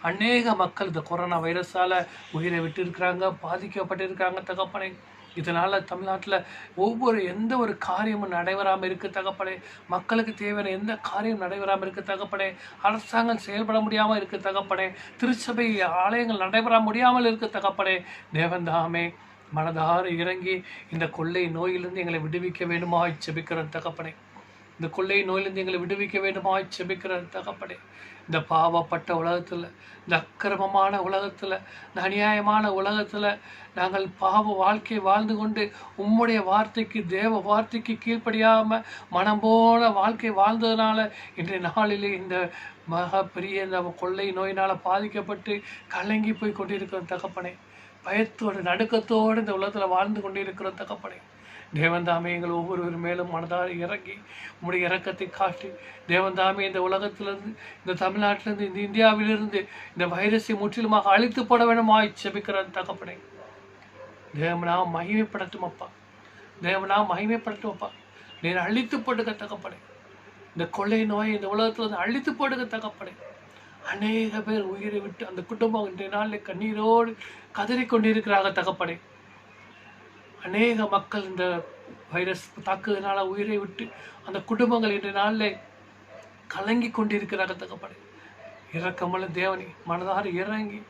[SPEAKER 2] அநேக மக்கள் இந்த கொரோனா வைரஸால் உயிரை விட்டு இருக்கிறாங்க, பாதிக்கப்பட்டிருக்காங்க தகப்பனே. இதனால் தமிழ்நாட்டில் எந்த ஒரு காரியமும் நடைபெறாமல் இருக்குது தகப்பனே. மக்களுக்கு தேவையான எந்த காரியம் நடைபெறாமல் இருக்குது தகப்பனே. அரசாங்கம் செயல்பட முடியாமல் இருக்குது தகப்பனே. திருச்சபை ஆலயங்கள் நடைபெற முடியாமல் இருக்குது தகப்பனே. தேவன்தாமே மனதார இறங்கி இந்த கொள்ளை நோயிலிருந்து எங்களை விடுவிக்க வேண்டுமா செபிக்கிற தகப்பனே. இந்த கொள்ளை நோயிலிருந்து எங்களை விடுவிக்க வேண்டுமா செபிக்கிற தகப்பனே. இந்த பாவப்பட்ட உலகத்தில், இந்த அக்கிரமமான உலகத்தில், இந்த அநியாயமான உலகத்தில் நாங்கள் பாவ வாழ்க்கை வாழ்ந்து கொண்டு உம்முடைய வார்த்தைக்கு, தேவ வார்த்தைக்கு கீழ்ப்படியாமல் மனம் போல வாழ்க்கை வாழ்ந்ததுனால இன்றைய நாளிலே இந்த மகா பெரிய இந்த கொள்ளை நோயினால் பாதிக்கப்பட்டு கலங்கி போய் கொண்டிருக்கிற தகப்பனே. பயத்தோடு நடுக்கத்தோடு இந்த உலகத்தில் வாழ்ந்து கொண்டிருக்கிற தகப்பனே.
[SPEAKER 4] தேவன் தாமே எங்கள் ஒவ்வொருவர் மேலும் மனதார இறங்கி உம்முடைய இரக்கத்தை காட்டி தேவன் தாமே இந்த உலகத்திலிருந்து, இந்த தமிழ்நாட்டிலிருந்து, இந்த இந்தியாவிலிருந்து இந்த வைரஸை முற்றிலுமாக அழித்து போட வேண்டுமாய் செபிக்கிற தகப்பனே. தேவனா மகிமைப்படட்டும் அப்பா, தேவனா மகிமைப்படட்டும் அப்பா. நீர் அழித்து போடுக தகப்பனே. இந்த கொள்ளை நோயை இந்த உலகத்திலிருந்து அழித்து போடுக தகப்பனே. அநேக பேர் உயிரை விட்டு அந்த குடும்பம் இன்றைய நாளில் கண்ணீரோடு கதறிக்கொண்டிருக்கிறார்கள் தகப்பனே. அநேக மக்கள் இந்த வைரஸ் தாக்குதனால உயிரை விட்டு அந்த குடும்பங்கள் இன்றைய நாளில் கலங்கி கொண்டிருக்கிறார்கள் தகப்பனே. இரக்கமுள்ள தேவனே, மனதார இறங்கி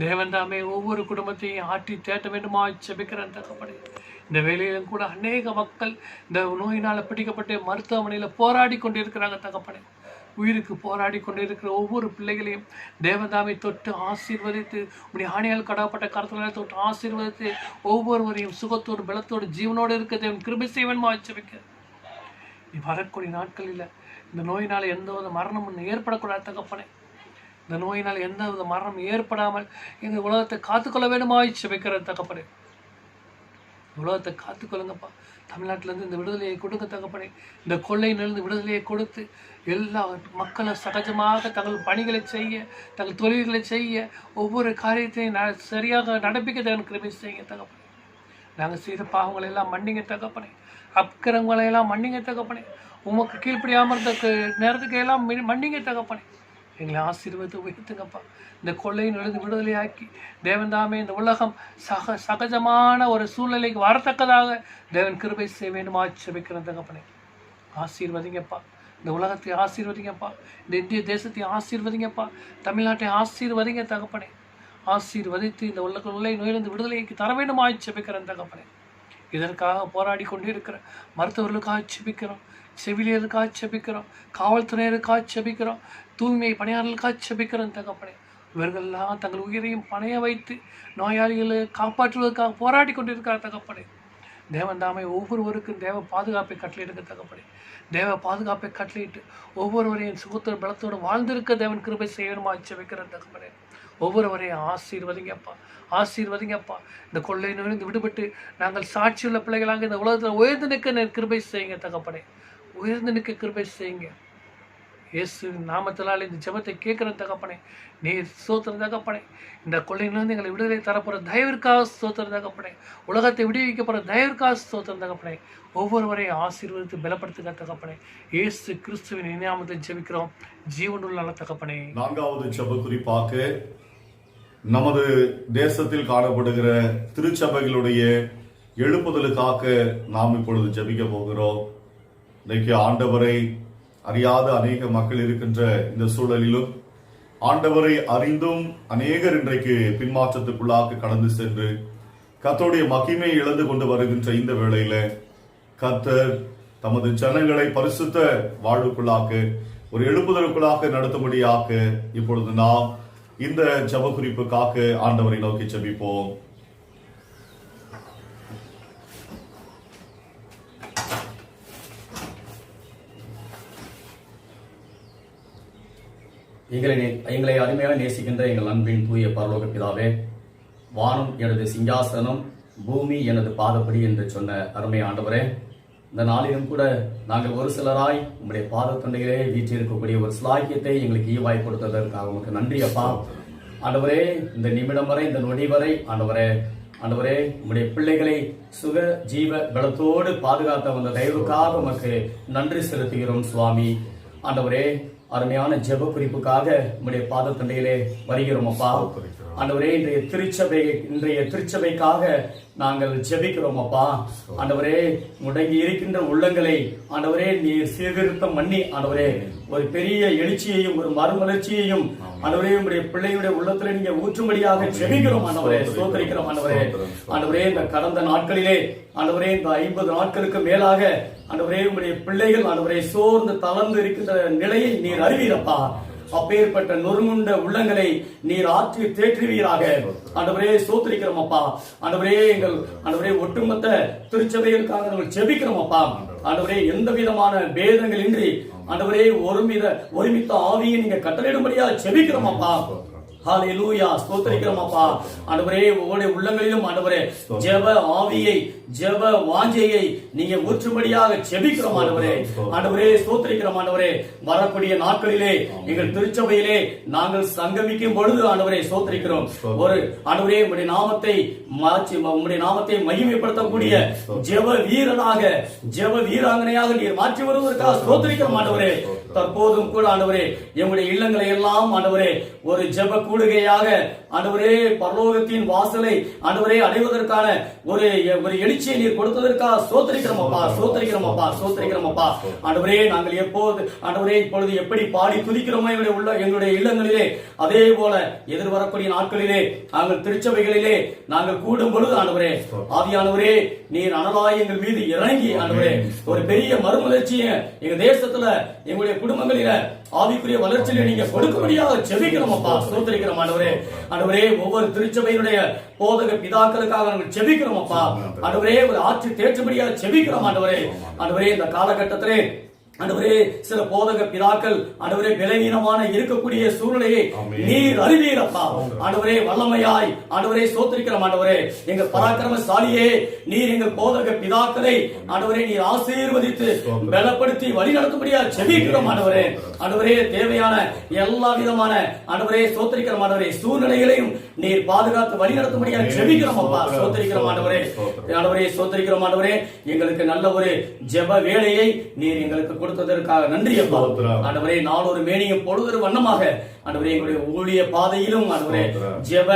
[SPEAKER 4] தேவன் தாமே ஒவ்வொரு குடும்பத்தையும் ஆட்டி தேட்ட வேண்டுமா செபிக்கிறேன் தகப்பனே. இந்த வேலையிலும் கூட அநேக மக்கள் இந்த நோயினால் பிடிக்கப்பட்டு மருத்துவமனையில் போராடி கொண்டிருக்கிறாங்க தகப்பனே. உயிருக்கு போராடி கொண்டிருக்கிற ஒவ்வொரு பிள்ளைகளையும் தேவதாமை தொட்டு ஆசீர்வதித்து, உடைய ஆணையால் கடப்பட்ட கருத்துல தொட்டு ஆசீர்வதித்து ஒவ்வொருவரையும் சுகத்தோடு பலத்தோடு ஜீவனோடு இருக்க தேவன் கிருபை செய்வன் வாய்ச்சபிக்க. நீ வரக்கூடிய நாட்களில் இந்த நோயினால் எந்த வித மரணமும் ஏற்படக்கூடாது தகப்பனே. இந்த நோயினால் எந்த வித மரணம் ஏற்படாமல் எங்கள் உலகத்தை காத்துக்கொள்ள வேண்டுமாய் செபிக்கிற தகப்பனே. உலகத்தை காத்துக்கொள்ளுங்கப்பா. தமிழ்நாட்டிலேருந்து இந்த விடுதலையை கொடுக்க தகப்பனே. இந்த கொள்ளையிலிருந்து விடுதலையை கொடுத்து எல்லா மக்களை சகஜமாக தங்கள் பணிகளை செய்ய, தங்கள் தொழில்களை செய்ய, ஒவ்வொரு காரியத்தையும் சரியாக நடப்பிக்க தகவல் கிருபை செய்ய தகப்பனே. நாங்கள் செய்த பாவங்களை எல்லாம் மன்னிங்க தகப்பனே. அக்கிரங்களை எல்லாம் மன்னிங்க தகப்பனே. உமக்கு கீழ்ப்படியாமல் இருந்த நேரத்துக்கு எல்லாம் மன்னிங்க தகப்பனே. எங்களை ஆசீர்வதித்து உயர்த்துங்கப்பா. இந்த கொள்ளையிலிருந்து விடுதலையாக்கி தேவன் தாமே இந்த உலகம் சகஜமான ஒரு சூழ்நிலைக்கு வரத்தக்கதாக தேவன் கிருபை செய்ய வேண்டுமா செபிக்கிற தகப்பனே. ஆசீர்வதிங்கப்பா. இந்த உலகத்தை ஆசீர்வதிங்கப்பா. இந்த இந்திய தேசத்தை ஆசீர்வதிங்கப்பா. தமிழ்நாட்டை ஆசீர்வதிங்க தகப்பனே. ஆசீர்வதித்து இந்த உள்ள நோயிலிருந்து விடுதலைக்கு தர வேண்டுமா செபிக்கிறேன் தகப்பனே. இதற்காக போராடி கொண்டிருக்கிற மருத்துவர்களுக்காக செபிக்கிறோம், செவிலியருக்காக செபிக்கிறோம், காவல்துறையினருக்காக செபிக்கிறோம், தூய்மை பணியாளர்களுக்காக செபிக்கிறோம் தகப்பனே. இவர்களெல்லாம் தங்கள் உயிரையும் பணைய வைத்து நோயாளிகளை காப்பாற்றுவதற்காக போராடி கொண்டிருக்கிறார் தகப்பனே. தேவன் தாமே ஒவ்வொருவருக்கும் தேவ பாதுகாப்பை கட்டளையிடுங்க தகப்பனே. தேவ பாதுகாப்பை கட்டளையிட்டு ஒவ்வொருவரையும் சுகத்தோடு பலத்தோடு வாழ்ந்திருக்க தேவன் கிருபை செய்யணுமா செபிக்கிற தகப்பனே. ஒவ்வொருவரையும் ஆசீர்வதிங்கப்பா, ஆசீர்வதிங்கப்பா. இந்த கொள்ளை நோயிலிருந்து விடுபட்டு நாங்கள் சாட்சியுள்ள பிள்ளைகளாக இந்த உலகத்தில் உயர்ந்து நிற்க கிருபை செய்யுங்க தகப்பனே. உயர்ந்து நிற்க கிருபை செய்யுங்க. இயேசு நாமத்தினால் இந்த ஜெபத்தை கேட்குற தகப்பனே. நீர் ஸ்தோத்திர தகப்பனே. இந்த கொள்ளையிலிருந்து எங்களை விடுதலை தரப்போகிற தயவிற்காக ஸ்தோத்திர தகப்பனே. உலகத்தை விடுவிக்க போகிற தயவிற்காக ஸ்தோத்திர தகப்பனே. ஒவ்வொருவரையும் ஆசீர்வதித்து பலப்படுத்துக தகப்பனே. இயேசு கிறிஸ்துவின் நாமத்தை ஜெபிக்கிறோம் ஜீவனுள்ள நல்ல தகப்பனே.
[SPEAKER 1] நான்காவது ஜெப குறிப்பாக நமது தேசத்தில் காணப்படுகிற திருச்சபைகளுடைய எழுப்புதலுக்காக நாம் இப்பொழுது ஜெபிக்க போகிறோம். இன்றைக்கு ஆண்டவரை அறியாத அநேக மக்கள் இருக்கின்ற இந்த சூழலிலும் ஆண்டவரை அறிந்தும் அநேகர் இன்றைக்கு பின்மாற்றத்துக்குள்ளாக கடந்து சென்று கர்த்தருடைய மகிமையை இழந்து கொண்டு வருகின்ற இந்த வேளையில கர்த்தர் தமது ஜனங்களை பரிசுத்த வாழ்வுக்குள்ளாக ஒரு எழுப்புதலுக்குள்ளாக நடத்தும்படியாக இப்பொழுது நாம் இந்த ஜெப குறிப்புக்காக ஆண்டவரை நோக்கி ஜெபிப்போம்.
[SPEAKER 5] எங்களை அருமையாக நேசிக்கின்ற எங்கள் அன்பின் தூய பரலோக பிதாவே, வானம் எனது சிங்காசனம், பூமி எனது பாதப்படி என்று சொன்ன அருமை ஆண்டவரே, இந்த நாளிலும் கூட நாங்கள் ஒரு சிலராய் உங்களுடைய பாதத்தண்டையிலே வீற்றிருக்கக்கூடிய ஒரு சிலாக்கியத்தை எங்களுக்கு ஈவாய் கொடுத்ததற்காக உங்களுக்கு நன்றி அப்பா. ஆண்டவரே, இந்த நிமிடம் வரை, இந்த நொடி வரை ஆண்டவரே உங்களுடைய பிள்ளைகளை சுக ஜீவ பலத்தோடு பாதுகாத்த வந்த தயவுக்காக உமக்கு நன்றி செலுத்துகிறோம் சுவாமி. ஆண்டவரே, அருமையான ஜெப குறிப்புக்காக உங்களுடைய பாதத்தண்டையிலே வருகிறோம் அப்பா. ஆண்டவரே, இன்றைய திருச்சபைக்காக நாங்கள் ஜெபிக்கிறோம் அப்பா. ஆண்டவரே, முடங்கி இருக்கின்ற உள்ளங்களை ஆண்டவரே நீர் சீர்திருத்தம் பண்ணி ஆண்டவரே ஒரு பெரிய எழுச்சியையும் ஒரு மறுமலர்ச்சியையும் ஆண்டவரே உங்களுடைய பிள்ளையுடைய உள்ளத்துல நீங்க ஊற்றும்படியாக ஜெபிக்கிறோம் ஆண்டவரே. ஸ்தோத்திரிக்கிறோம் ஆண்டவரே. ஆண்டவரே, இந்த கடந்த நாட்களிலே ஆண்டவரே இந்த 50 நாட்களுக்கு மேலாக ஆண்டவரே உங்களுடைய பிள்ளைகள் ஆண்டவரே சோர்ந்து தளர்ந்து இருக்கின்ற நிலையை நீர் அறிவீரப்பா. அப்பேற்பட்ட நொறுங்குண்ட உள்ளங்களை நீர் ஆற்றி தேற்றுவீராக ஆண்டவரே. ஸ்தோத்திரிக்கிறோம் அப்பா. ஆண்டவரே, எங்கள் ஆண்டவரே ஒட்டுமொத்த திருச்சபைகளுக்காக நாங்கள் ஜெபிக்கிறோம் அப்பா. ஆண்டவரே, எந்த விதமான பேதங்கள் இன்றி ஆண்டவரே ஒருமித்த ஆவியை நீங்க கட்டளையிடும்படியா ஜெபிக்கிறோம் அப்பா. ஹalleluya ஸ்தோத்திரிக்கிறோம் அப்பா. ஆண்டவரே உங்களுடைய உள்ளங்களிலும் ஆண்டவரே ஜெப ஆவியை ஜெப வாஞ்சையை நீங்க ஊற்றும்படியாக ஜெபிக்கிறோம் ஆண்டவரே. ஆண்டவரே ஸ்தோத்திரிக்கிறோம் ஆண்டவரே. வரக்கூடிய நாட்களிலே எங்கள் திருச்சபையிலே நாங்கள் சங்கமிக்கும் பொழுது ஆண்டவரே ஸ்தோத்திரிக்கிறோம். ஒரு ஆண்டவரே உம்முடைய நாமத்தை மகிமைப்படுத்தக்கூடிய ஜெப வீரனாக ஜெப வீராங்கனையாக நீர் மாற்றி வருவதற்காக ஸ்தோத்திரிக்கிறோம் ஆண்டவரே. தற்போதும் கூட ஆண்டவரே எங்களுடைய இல்லங்களை எல்லாம் ஆண்டவரே ஒரு ஜெப கூடுகையாக ஆண்டவரே பரலோகத்தின் வாசலை ஆண்டவரே அடைவதற்கான ஒரு எழுச்சியை நீர் கொடுத்ததற்காக ஸ்தோத்திரிக்கிறோம் அப்பா, ஸ்தோத்திரிக்கிறோம் அப்பா, ஸ்தோத்திரிக்கிறோம் அப்பா. ஆண்டவரே நாங்கள் எப்போது ஆண்டவரே இப்பொழுது எப்படி பாடி துதிக்கிறோமோ எங்களுடைய இல்லங்களிலே அதே போல எதிர்வரக்கூடிய நாட்களிலே நாங்கள் திருச்சபைகளிலே நாங்கள் கூடும் பொழுது ஆண்டவரே ஆவியானவரே நீர் அனலாய் எங்கள் மீது இறங்கி ஆண்டவரே ஒரு பெரிய மறுமலர்ச்சியை எங்க தேசத்துல எங்களுடைய குடும்பங்களில ஆவிக்குரிய வளர்ச்சியில நீங்க கொடுக்கும்படியாக ஜெபிக்கிறோம் அப்பா, ஸ்தோத்திரிக்கிறோம் ஆண்டவரே. ஆண்டவரே ஒவ்வொரு திருச்சபையினுடைய போதக பிதாக்களுக்காக நாங்கள் ஜெபிக்கிறோம் அப்பா. ஆண்டவரே ஒரு ஆட்சி தேற்றும்படியாக ஜெபிக்கிறோம் ஆண்டவரே. ஆண்டவரே இந்த காலகட்டத்திலே ஆண்டவரே சில போதக பிதாக்கள் ஆண்டவரே பலவீனமான இருக்கக்கூடிய சூழ்நிலையை நீர் அறிவீரப்பா. ஆண்டவரே வல்லமையாய் ஆண்டவரே ஸ்தோத்திரிக்கிறோம் ஆண்டவரே. எங்கள் பராக்கிரமசாலியே நீர் எங்கள் போதக பிதாக்களை ஆண்டவரே நீர் ஆசீர்வதித்து பலப்படுத்தி வழி நடத்தும்படியா ஜெபிக்கிறோம் ஆண்டவரே. ஆண்டவரே தேவையான எல்லா விதமான ஆண்டவரே ஸ்தோத்திரிக்கிறோம் ஆண்டவரே சூழ்நிலைகளையும் நீர் பாதுகாத்து வழி நடத்தும்படியா ஜெபிக்கிறோம் அப்பா, ஸ்தோத்திரிக்கிறோம் ஆண்டவரே. ஆண்டவரே ஸ்தோத்திரிக்கிறோம் ஆண்டவரே. எங்களுக்கு நல்ல ஒரு ஜெப வேளையை நீர் எங்களுக்கு கொடுத்ததற்காக நன்றி அப்பா. ஆண்டவரே நாளொரு மேனியும் பொழுதொரு வண்ணமாக ஆண்டவரே எங்களுடைய ஊழிய பாதையிலும் ஆண்டவரே ஜெப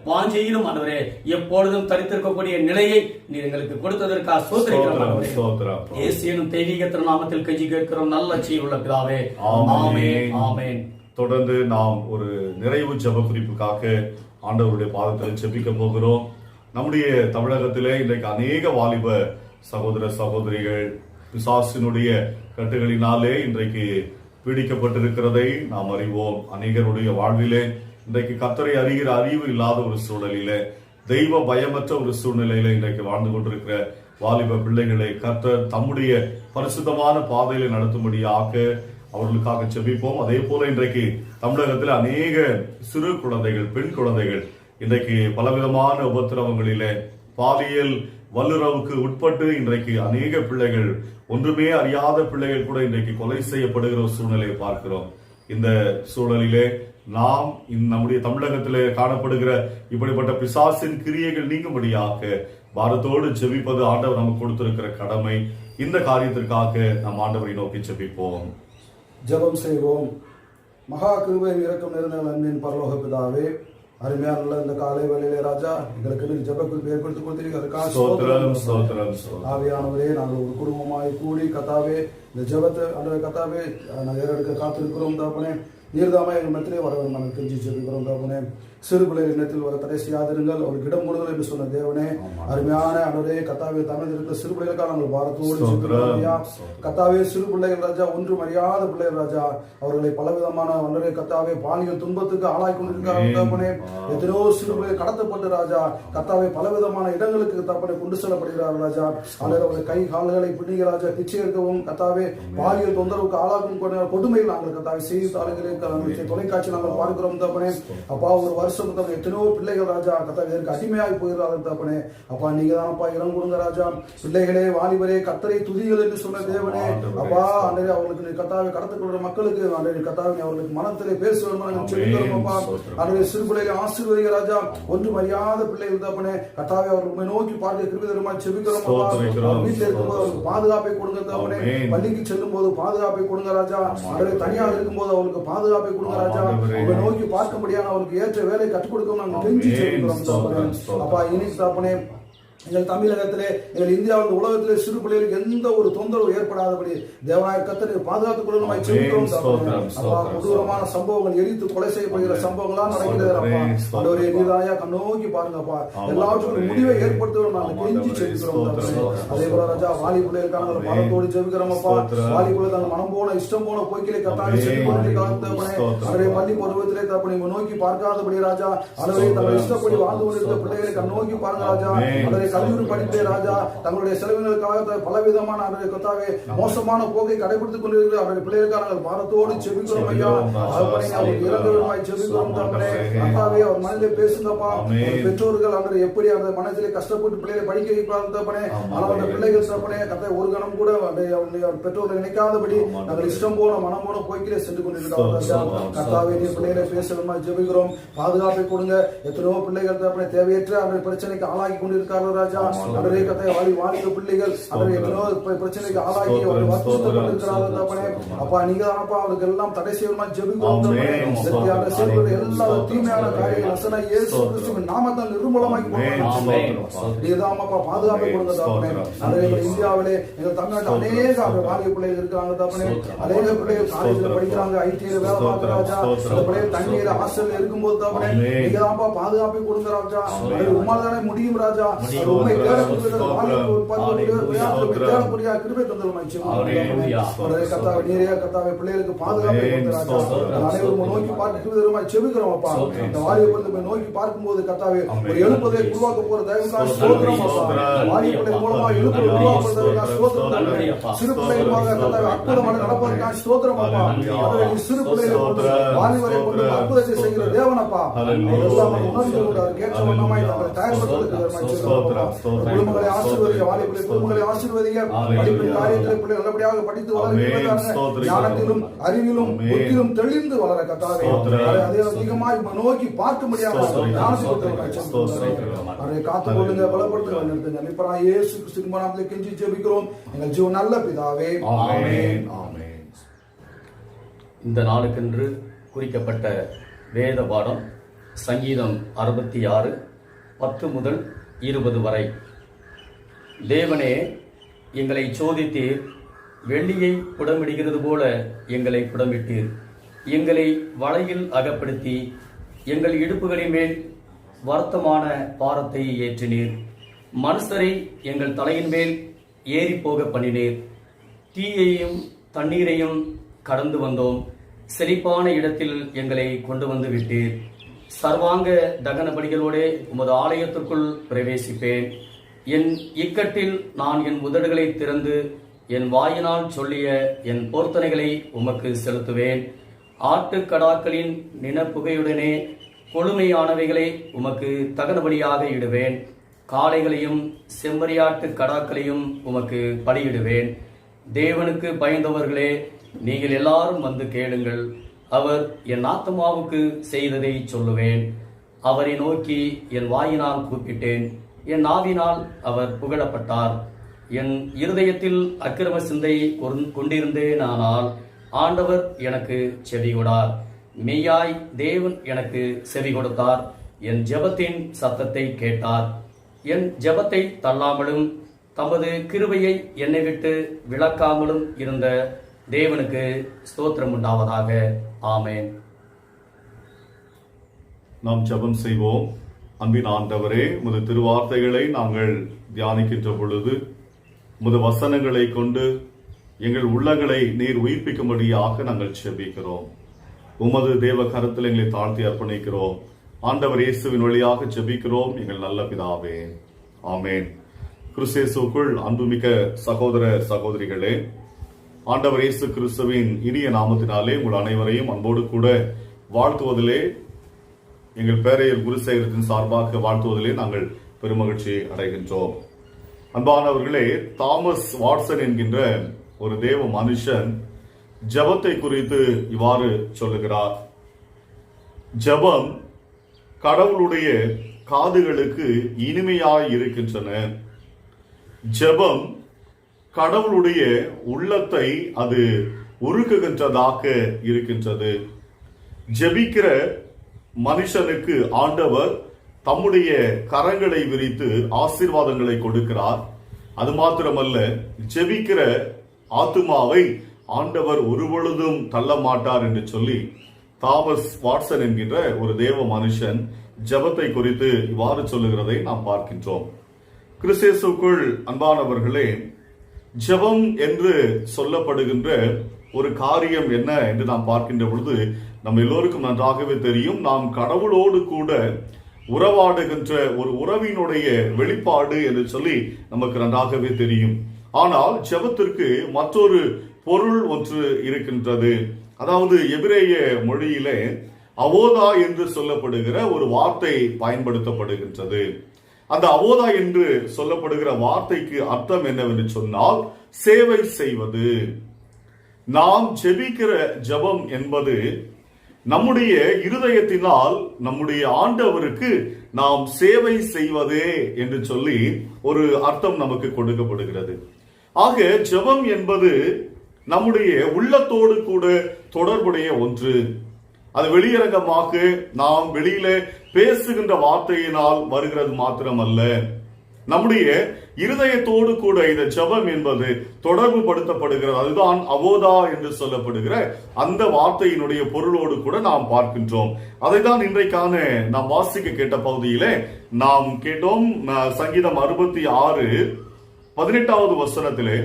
[SPEAKER 5] வாஞ்சையிலும் ஆண்டவரே எப்பொழுதும் தரித்திருக்கக்கூடிய நிலையை நீர் எங்களுக்கு கொடுத்ததற்காக ஸ்தோத்திரிக்கிறோம் ஆண்டவரே. இயேசுவின் தெய்வீக திருநாமத்தில் கெஞ்சி கேட்கிறோம் நல்ல செய்யுள்ள பிதாவே, ஆமென் ஆமென்.
[SPEAKER 1] தொடர்ந்து நாம் ஒரு நிறைவு ஜெப குறிப்புக்காக ஆண்டவருடைய பாதத்தில் ஜெபிக்க போகிறோம். நம்முடைய தமிழகத்திலே இன்றைக்கு அநேக வாலிப சகோதர சகோதரிகள் பிசாசினுடைய கட்டுகளினாலே இன்றைக்கு பீடிக்கப்பட்டிருக்கிறதை நாம் அறிவோம். அநேகருடைய வாழ்விலே இன்றைக்கு கர்த்தரை அறிகிற அறிவு இல்லாத ஒரு சூழலிலே தெய்வ பயமற்ற ஒரு சூழ்நிலையில இன்றைக்கு வாழ்ந்து கொண்டிருக்கிற வாலிப பிள்ளைகளை கர்த்தர் தம்முடைய பரிசுத்தமான பாதையில நடத்தும்படியாக அவர்களுக்காக ஜெபிப்போம். அதே போல இன்றைக்கு தமிழகத்தில் அநேக சிறு குழந்தைகள் பெண் குழந்தைகள் இன்றைக்கு பலவிதமான உபத்திரவங்களிலே பாலியல் வல்லுறவுக்கு உட்பட்டு இன்றைக்கு அநேக பிள்ளைகள் ஒன்றுமே அறியாத பிள்ளைகள் கூட இன்றைக்கு கொலை செய்யப்படுகிற ஒரு சூழ்நிலையை பார்க்கிறோம். இந்த சூழலிலே நாம் நம்முடைய தமிழகத்திலே காணப்படுகிற இப்படிப்பட்ட பிசாசின் கிரியைகள் நீங்கும்படியாக பாரத்தோடு ஜெபிப்பது ஆண்டவர் நமக்கு கொடுத்திருக்கிற கடமை. இந்த காரியத்திற்காக நாம் ஆண்டவரை நோக்கி ஜெபிப்போம்,
[SPEAKER 6] ஜெபம் செய்வோம். மகா கிருபை இரக்கம் நிறைந்த அன்பின் பரலோக பிதாவே, அருமையான இந்த காலை வேளையிலே ராஜா எங்களுக்கு ஜெபக்குறிப்பு ஏற்படுத்தி கொடுத்திருக்க ஆவியானவரே, நாங்கள் ஒரு குடும்பமாய் கூடி கத்தாவே இந்த ஜெபத்தை அன்றைய கத்தாவே நாங்கள் ஏறெடுக்க காத்திருக்கிறோம் தாப்பனே. நீர்தாமா எங்கள் மத்திலே வர வேண்டும் நாங்கள் கெஞ்சி ஜெபிக்கிறோம் தாப்பனே. சிறு பிள்ளைகள் இனத்தில் வர தடை செய்யாதிருங்கள், அவருக்கு இடம் கொடுங்கள் என்று சொன்ன தேவனே, அருமையான அன்றே கத்தாவே தமிழ் இருக்கிற சிறு பிள்ளைகளுக்காக நாங்கள் பாரத்தோடு கத்தாவே சிறு பிள்ளைகள் ராஜா ஒன்றும் அறியாத பிள்ளைகள் ராஜா அவர்களை பலவிதமான அன்றே கத்தாவே பாலியல் துன்பத்துக்கு ஆளாய் கொண்டிருக்காங்க. எத்தனையோ சிறு பிள்ளைகள் கடத்தப்பட்டு ராஜா கத்தாவே பலவிதமான இடங்களுக்கு தப்பனை கொண்டு செல்லப்படுகிறார் ராஜா. அல்லது அவருடைய கை கால்களை பிடிங்க ராஜா பிச்சை எடுக்கவும் கத்தாவே பாலியல் தொந்தரவுக்கு ஆளாக்கும் கொடுமையில் நாங்கள் கத்தாவே செய்தித்தாள்களில் தொலைக்காட்சி நாங்கள் பார்க்கிறோம் தப்பனே. அப்பா ஒரு வருஷம் எத்தனையோ பிள்ளைகள் ராஜா கத்தாவே இதற்கு அடிமையாகி போகிறார்கள் தப்பனே. அப்பா நீங்க தான் அப்பா இடம் கொடுங்க ராஜா. பிள்ளைகளே வாலிபரே கத்தரை துதிகள் என்று சொன்ன தேவனே, அப்பா அன்றைய அவர்களுக்கு கத்தாவை கடத்தப்படுற மக்களுக்கு அன்றைய கத்தாவை அவர்களுக்கு மனத்திலே பேசுவோம் அப்பா. அன்றைய சிறு பிள்ளைகளை ஆசீர்வதிங்க ராஜா. ஒன்றும் அறியாத பிள்ளைகள் தப்பனே கத்தாவை அவர்கள் நோக்கி பார்க்க கிருபை செபிக்கிறோம் அப்பா. வீட்டில் இருக்கும்போது அவருக்கு பாதுகாப்பை கொடுங்க தப்பனே. பள்ளிக்கு செல்லும் போது பாதுகாப்பை கொடுங்க ராஜா. அன்றைய தனியாக இருக்கும்போது அவருக்கு பாதுகாப்பை கொடுங்க ராஜா. உங்களை நோக்கி பார்க்கும்படியான அவருக்கு ஏற்ற வேலை கற்றுக் கொடுக்க நாங்கள் கெஞ்சி செல்கிறோம் அப்பா. இன்னைக்கு தாப்பனே எங்கள் தமிழகத்திலே எங்கள் இந்தியாவில் உலகத்திலே சிறு பிள்ளைகளுக்கு எந்த ஒரு தொந்தரவு ஏற்படாதபடி தேவனாய கர்த்தரை பாதுகாத்துக் கொள்ளுமாய் செபிக்கிறோம். அப்பா கொடூரமான சம்பவங்கள் எரித்து கொலை செய்யப்படுகிற சம்பவங்களாம் நடக்கிறது. நீதாயா கண்ணோக்கி பாருங்கப்பா. எல்லாவற்றுக்கும் முடிவை ஏற்படுத்துவோம் நாங்கள் கெஞ்சி செபிக்கிறோம். அதே போல ராஜா வாலி பிள்ளைகளுக்கான மனத்தோடு ஜெபிக்கிறோம் அப்பா. வாலி பிள்ளை தங்கள் மனம் போன இஷ்டம் போன போக்கிலே கத்தாவை சென்று பள்ளி பருவத்திலே தப்பனை நோக்கி பார்க்காதபடி ராஜா. அளவை தங்கள் இஷ்டப்படி வாழ்ந்து கொண்டிருந்த பிள்ளைகளை கண்ணோக்கி பாருங்க ராஜா. கல்லூரி படிப்பே ராஜா தங்களுடைய செலவினருக்காக பலவிதமான அவருடைய கத்தாவே மோசமான போக்கை கடைபிடித்துக் கொண்டிருக்கிற அவருடைய பிள்ளைகளுக்காக நாங்கள் பாரத்தோடு செபிக்கிறோம் ஐயா. அவர் இறந்தவருமாய் செபிக்கிறோம் தகப்பனே. கத்தாவே அவர் மனதிலே பேசுங்கப்பா. பெற்றோர்கள் அவர் எப்படி அந்த மனதிலே கஷ்டப்பட்டு பிள்ளைகளை படிக்க வைப்பார்கள் தகப்பனே. ஆனால் அந்த பிள்ளைகள் தகப்பனே கத்தாவே ஒரு கணம் கூட பெற்றோர்கள் நினைக்காதபடி நாங்கள் இஷ்டம் போன மனம் போன போய்க்கிலே சென்று கொண்டிருக்கிறோம் ராஜா. கத்தாவே நீ பிள்ளைகளை பேசணுமா ஜெபிக்கிறோம். பாதுகாப்பை கொடுங்க. எத்தனையோ பிள்ளைகள் தகப்பனே தேவையற்ற அவருடைய பிரச்சனைக்கு ஆளாகி கொண்டிருக்கார்கள் ராஜா. அவருடைய கத்தாவே வாலிப பிள்ளைகள் அவருடைய எத்தனையோ பிரச்சனைக்கு ஆளாகி அவரை வற்புறுத்திக் கொண்டிருக்கிறார்கள் தகப்பனே. அப்பா நீங்க தானப்பா அவருக்கு எல்லாம் தடை செய்யணுமா ஜெபிக்கிறோம் தகப்பனே. செய்வது எல்லா தீமையான காரியங்கள் வசன இயேசு கிறிஸ்துவின் நாமத்தால் நிர்மூலமாக்கி நீதாமப்பா பாதுகாப்பை கொடுங்க தகப்பனே. அதே இந்தியாவிலே எங்கள் தமிழ்நாட்டில் அநேக வாலிப பிள்ளைகள் இருக்கிறாங்க தகப்பனே. அநேக பிள்ளைகள் காலேஜில் படிக்கிறாங்க, ஐடிஐல வேலை பார்க்கிற ராஜா. அந்த பிள்ளைகள் தண்ணீர் ஹாஸ்டல் இருக்கும்போது தகப்பனே நீங்கதான்ப்பா பாதுகாப்பை கொடுங்க ராஜா. அது உமாதானே முடியும் ராஜா. உண்மை தேடக்கூடிய கிருபை தந்தருமாய் கத்தாவை நீரையா கத்தாவை பிள்ளைகளுக்கு பாதுகாப்பை கொடுங்க ராஜா. அனைவரும் நோக்கி பார்க்க செபிக்கிறோம் அப்பா. இந்த வாலிபத்தை நோக்கி பார்க்கும்போது கத்தாவே ஒரு எழுப்பதை உருவாக்க போற தயவுக்காக ஸ்தோத்திரம் அப்பா. வாலிபத்தை மூலமா எழுப்பதை உருவாக்குவதற்காக ஸ்தோத்திரம். சிறு பிள்ளைகளாக கத்தாவே அற்புதமான நடப்பதற்காக ஸ்தோத்திரம் அப்பா. சிறு பிள்ளைகளை கொண்டு வாலிபரை கொண்டு அற்புதத்தை செய்கிற தேவனப்பா. எல்லாம் உணர்ந்து கொண்டு கேட்ட வண்ணமாய் தங்களை தயார்படுத்துவதற்கு குடும்பங்களை ஆசீர்வதிக்க வாலிபரை குடும்பங்களை ஆசீர்வதிக்க படிப்பின் காரியத்தில் பிள்ளை நல்லபடியாக படித்து வளர ஞானத்திலும் அறிவிலும் புத்தியிலும் தெளிந்து வளர கத்தாவே அதே அதிகமாய் நோக்கி பார்க்க முடியாத அதை காத்துக் கொள்ளுங்க பலப்படுத்துங்க நிறுத்துங்க. இப்ப இயேசு கிறிஸ்துவின் நாமத்தில் கெஞ்சி ஜெபிக்கிறோம் எங்கள் ஜீவன் நல்ல பிதாவே ஆமென்.
[SPEAKER 5] இந்த நாளுக்கென்று குறிக்கப்பட்ட வேத பாடம் சங்கீதம் 66 10 முதல் 20 வரை. தேவனே எங்களை சோதித்தீர், வெள்ளியை புடமிடுகிறது போல எங்களை புடமிட்டீர். எங்களை வலையில் அகப்படுத்தி எங்கள் இடுப்புகளின் மேல் வருத்தமான பாரத்தை ஏற்றினீர். மனுஷரை எங்கள் தலையின் மேல் ஏறி போக பண்ணினீர். தீயையும் தண்ணீரையும் கடந்து வந்தோம். செழிப்பான இடத்தில் எங்களை கொண்டு வந்து விட்டீர். சர்வாங்க தகன பலிகளோடு உமது ஆலயத்திற்குள் பிரவேசிப்பேன். என் இக்கட்டில் நான் என் உதடுகளை திறந்து என் வாயினால் சொல்லிய என் பொருத்தனைகளை உமக்கு செலுத்துவேன். ஆட்டுக்கடாக்களின் நினப்புகையுடனே கொழுமையானவைகளை உமக்கு தகனபலியாக இடுவேன். காளைகளையும் செம்மறியாட்டு கடாக்களையும் உமக்கு பலியிடுவேன். தேவனுக்கு பயந்தவர்களே, நீங்கள் எல்லாரும் வந்து கேளுங்கள். அவர் என் ஆத்மாவுக்கு செய்ததை சொல்லுவேன். அவரை நோக்கி என் வாயினால் கூப்பிட்டேன். என் நாவினால் அவர் புகழப்பட்டார். என் இருதயத்தில் அக்கிரம சிந்தை கொண்டிருந்தேனானால் ஆண்டவர் எனக்கு செவி கொடார். மெய்யாய் தேவன் எனக்கு செவி கொடுத்தார். என் ஜெபத்தின் சத்தத்தை கேட்டார். என் ஜெபத்தை தள்ளாமலும் தமது கிருபையை என்னை விட்டு விலக்காமலும் இருந்த தேவனுக்கு ஸ்தோத்திரம் உண்டாவதாக. ஆமென்.
[SPEAKER 1] நாம் ஜெபம் செய்வோம். அன்பின் ஆண்டவரே, உமது திருவார்த்தைகளை நாங்கள் தியானிக்கின்ற பொழுது உமது வசனங்களை கொண்டு எங்கள் உள்ளங்களை நீர் உயிர்ப்பிக்கும்படியாக நாங்கள் ஜெபிக்கிறோம். உமது தேவ கரத்தில் எங்களை தாழ்த்தி அர்ப்பணிக்கிறோம். ஆண்டவர் இயேசுவின் வழியாக ஜெபிக்கிறோம் எங்கள் நல்ல பிதாவே. ஆமென். கிறிஸ்துவுக்குள் அன்புமிக்க சகோதர சகோதரிகளே, ஆண்டவர் இயேசு கிறிஸ்துவின் இனிய நாமத்தினாலே உங்கள் அனைவரையும் அன்போடு கூட வாழ்த்துவதிலே, எங்கள் பேரையர் குருசேகரத்தின் சார்பாக வாழ்த்துவதிலே நாங்கள் பெருமகிழ்ச்சி அடைகின்றோம். அன்பானவர்களே, தாமஸ் வாட்சன் என்கின்ற ஒரு தேவ மனுஷன் ஜெபத்தை குறித்து இவ்வாறு சொல்லுகிறார். ஜெபம் கடவுளுடைய காதுகளுக்கு இனிமையாய் இருக்கின்றன. ஜெபம் கடவுளுடைய உள்ளத்தை அது உருக்குகின்றதாக இருக்கின்றது. ஜெபிக்கிற மனுஷனுக்கு ஆண்டவர் தம்முடைய கரங்களை விரித்து ஆசீர்வாதங்களை கொடுக்கிறார். அது மாத்திரமல்ல, ஜெபிக்கிற ஆத்துமாவை ஆண்டவர் ஒருபொழுதும் தள்ள மாட்டார் என்று சொல்லி தாமஸ் வாட்சன் என்கின்ற ஒரு தேவ மனுஷன் ஜெபத்தை குறித்து இவ்வாறு சொல்லுகிறதை நாம் பார்க்கின்றோம். கிறிஸ்துவுக்குள் அன்பானவர்களே, ஜெபம் என்று சொல்லப்படுகின்ற ஒரு காரியம் என்ன என்று நாம் பார்க்கின்ற பொழுது நம்ம எல்லோருக்கும் நன்றாகவே தெரியும். நாம் கடவுளோடு கூட உறவாடுகின்ற ஒரு உறவினுடைய வெளிப்பாடு என்று சொல்லி நமக்கு நன்றாகவே தெரியும். ஆனால் ஜெபத்திற்கு மற்றொரு பொருள் ஒன்று இருக்கின்றது. அதாவது எபிரேய மொழியிலே அவோதா என்று சொல்லப்படுகிற ஒரு வார்த்தை பயன்படுத்தப்படுகின்றது. அந்த அவோதா என்று சொல்லப்படுகிற வார்த்தைக்கு அர்த்தம் என்னவென்று சொன்னால் சேவை செய்வது. நாம் ஜெபிக்கிற ஜெபம் என்பது நம்முடைய இருதயத்தினால் நம்முடைய ஆண்டவருக்கு நாம் சேவை செய்வதே என்று சொல்லி ஒரு அர்த்தம் நமக்கு கொடுக்கப்படுகிறது. ஆக ஜெபம் என்பது நம்முடைய உள்ளத்தோடு கூட தொடர்புடைய ஒன்று. அது வெளியரங்கமாக நாம் வெளியில பேசுகின்ற வார்த்தையினால் வருகிறது மாத்திரமல்ல, நம்முடைய இருதயத்தோடு கூட இந்த ஜெபம் என்பது தொடர்பு படுத்தப்படுகிறது. அதுதான் அவோதா என்று சொல்லப்படுகிற அந்த வார்த்தையினுடைய பொருளோடு கூட நாம் பார்க்கின்றோம். அதை தான் இன்றைக்கான நாம் வாசிக்க கேட்ட பகுதியிலே நாம் கேட்டோம். சங்கீதம் 66:18 வசனத்திலே,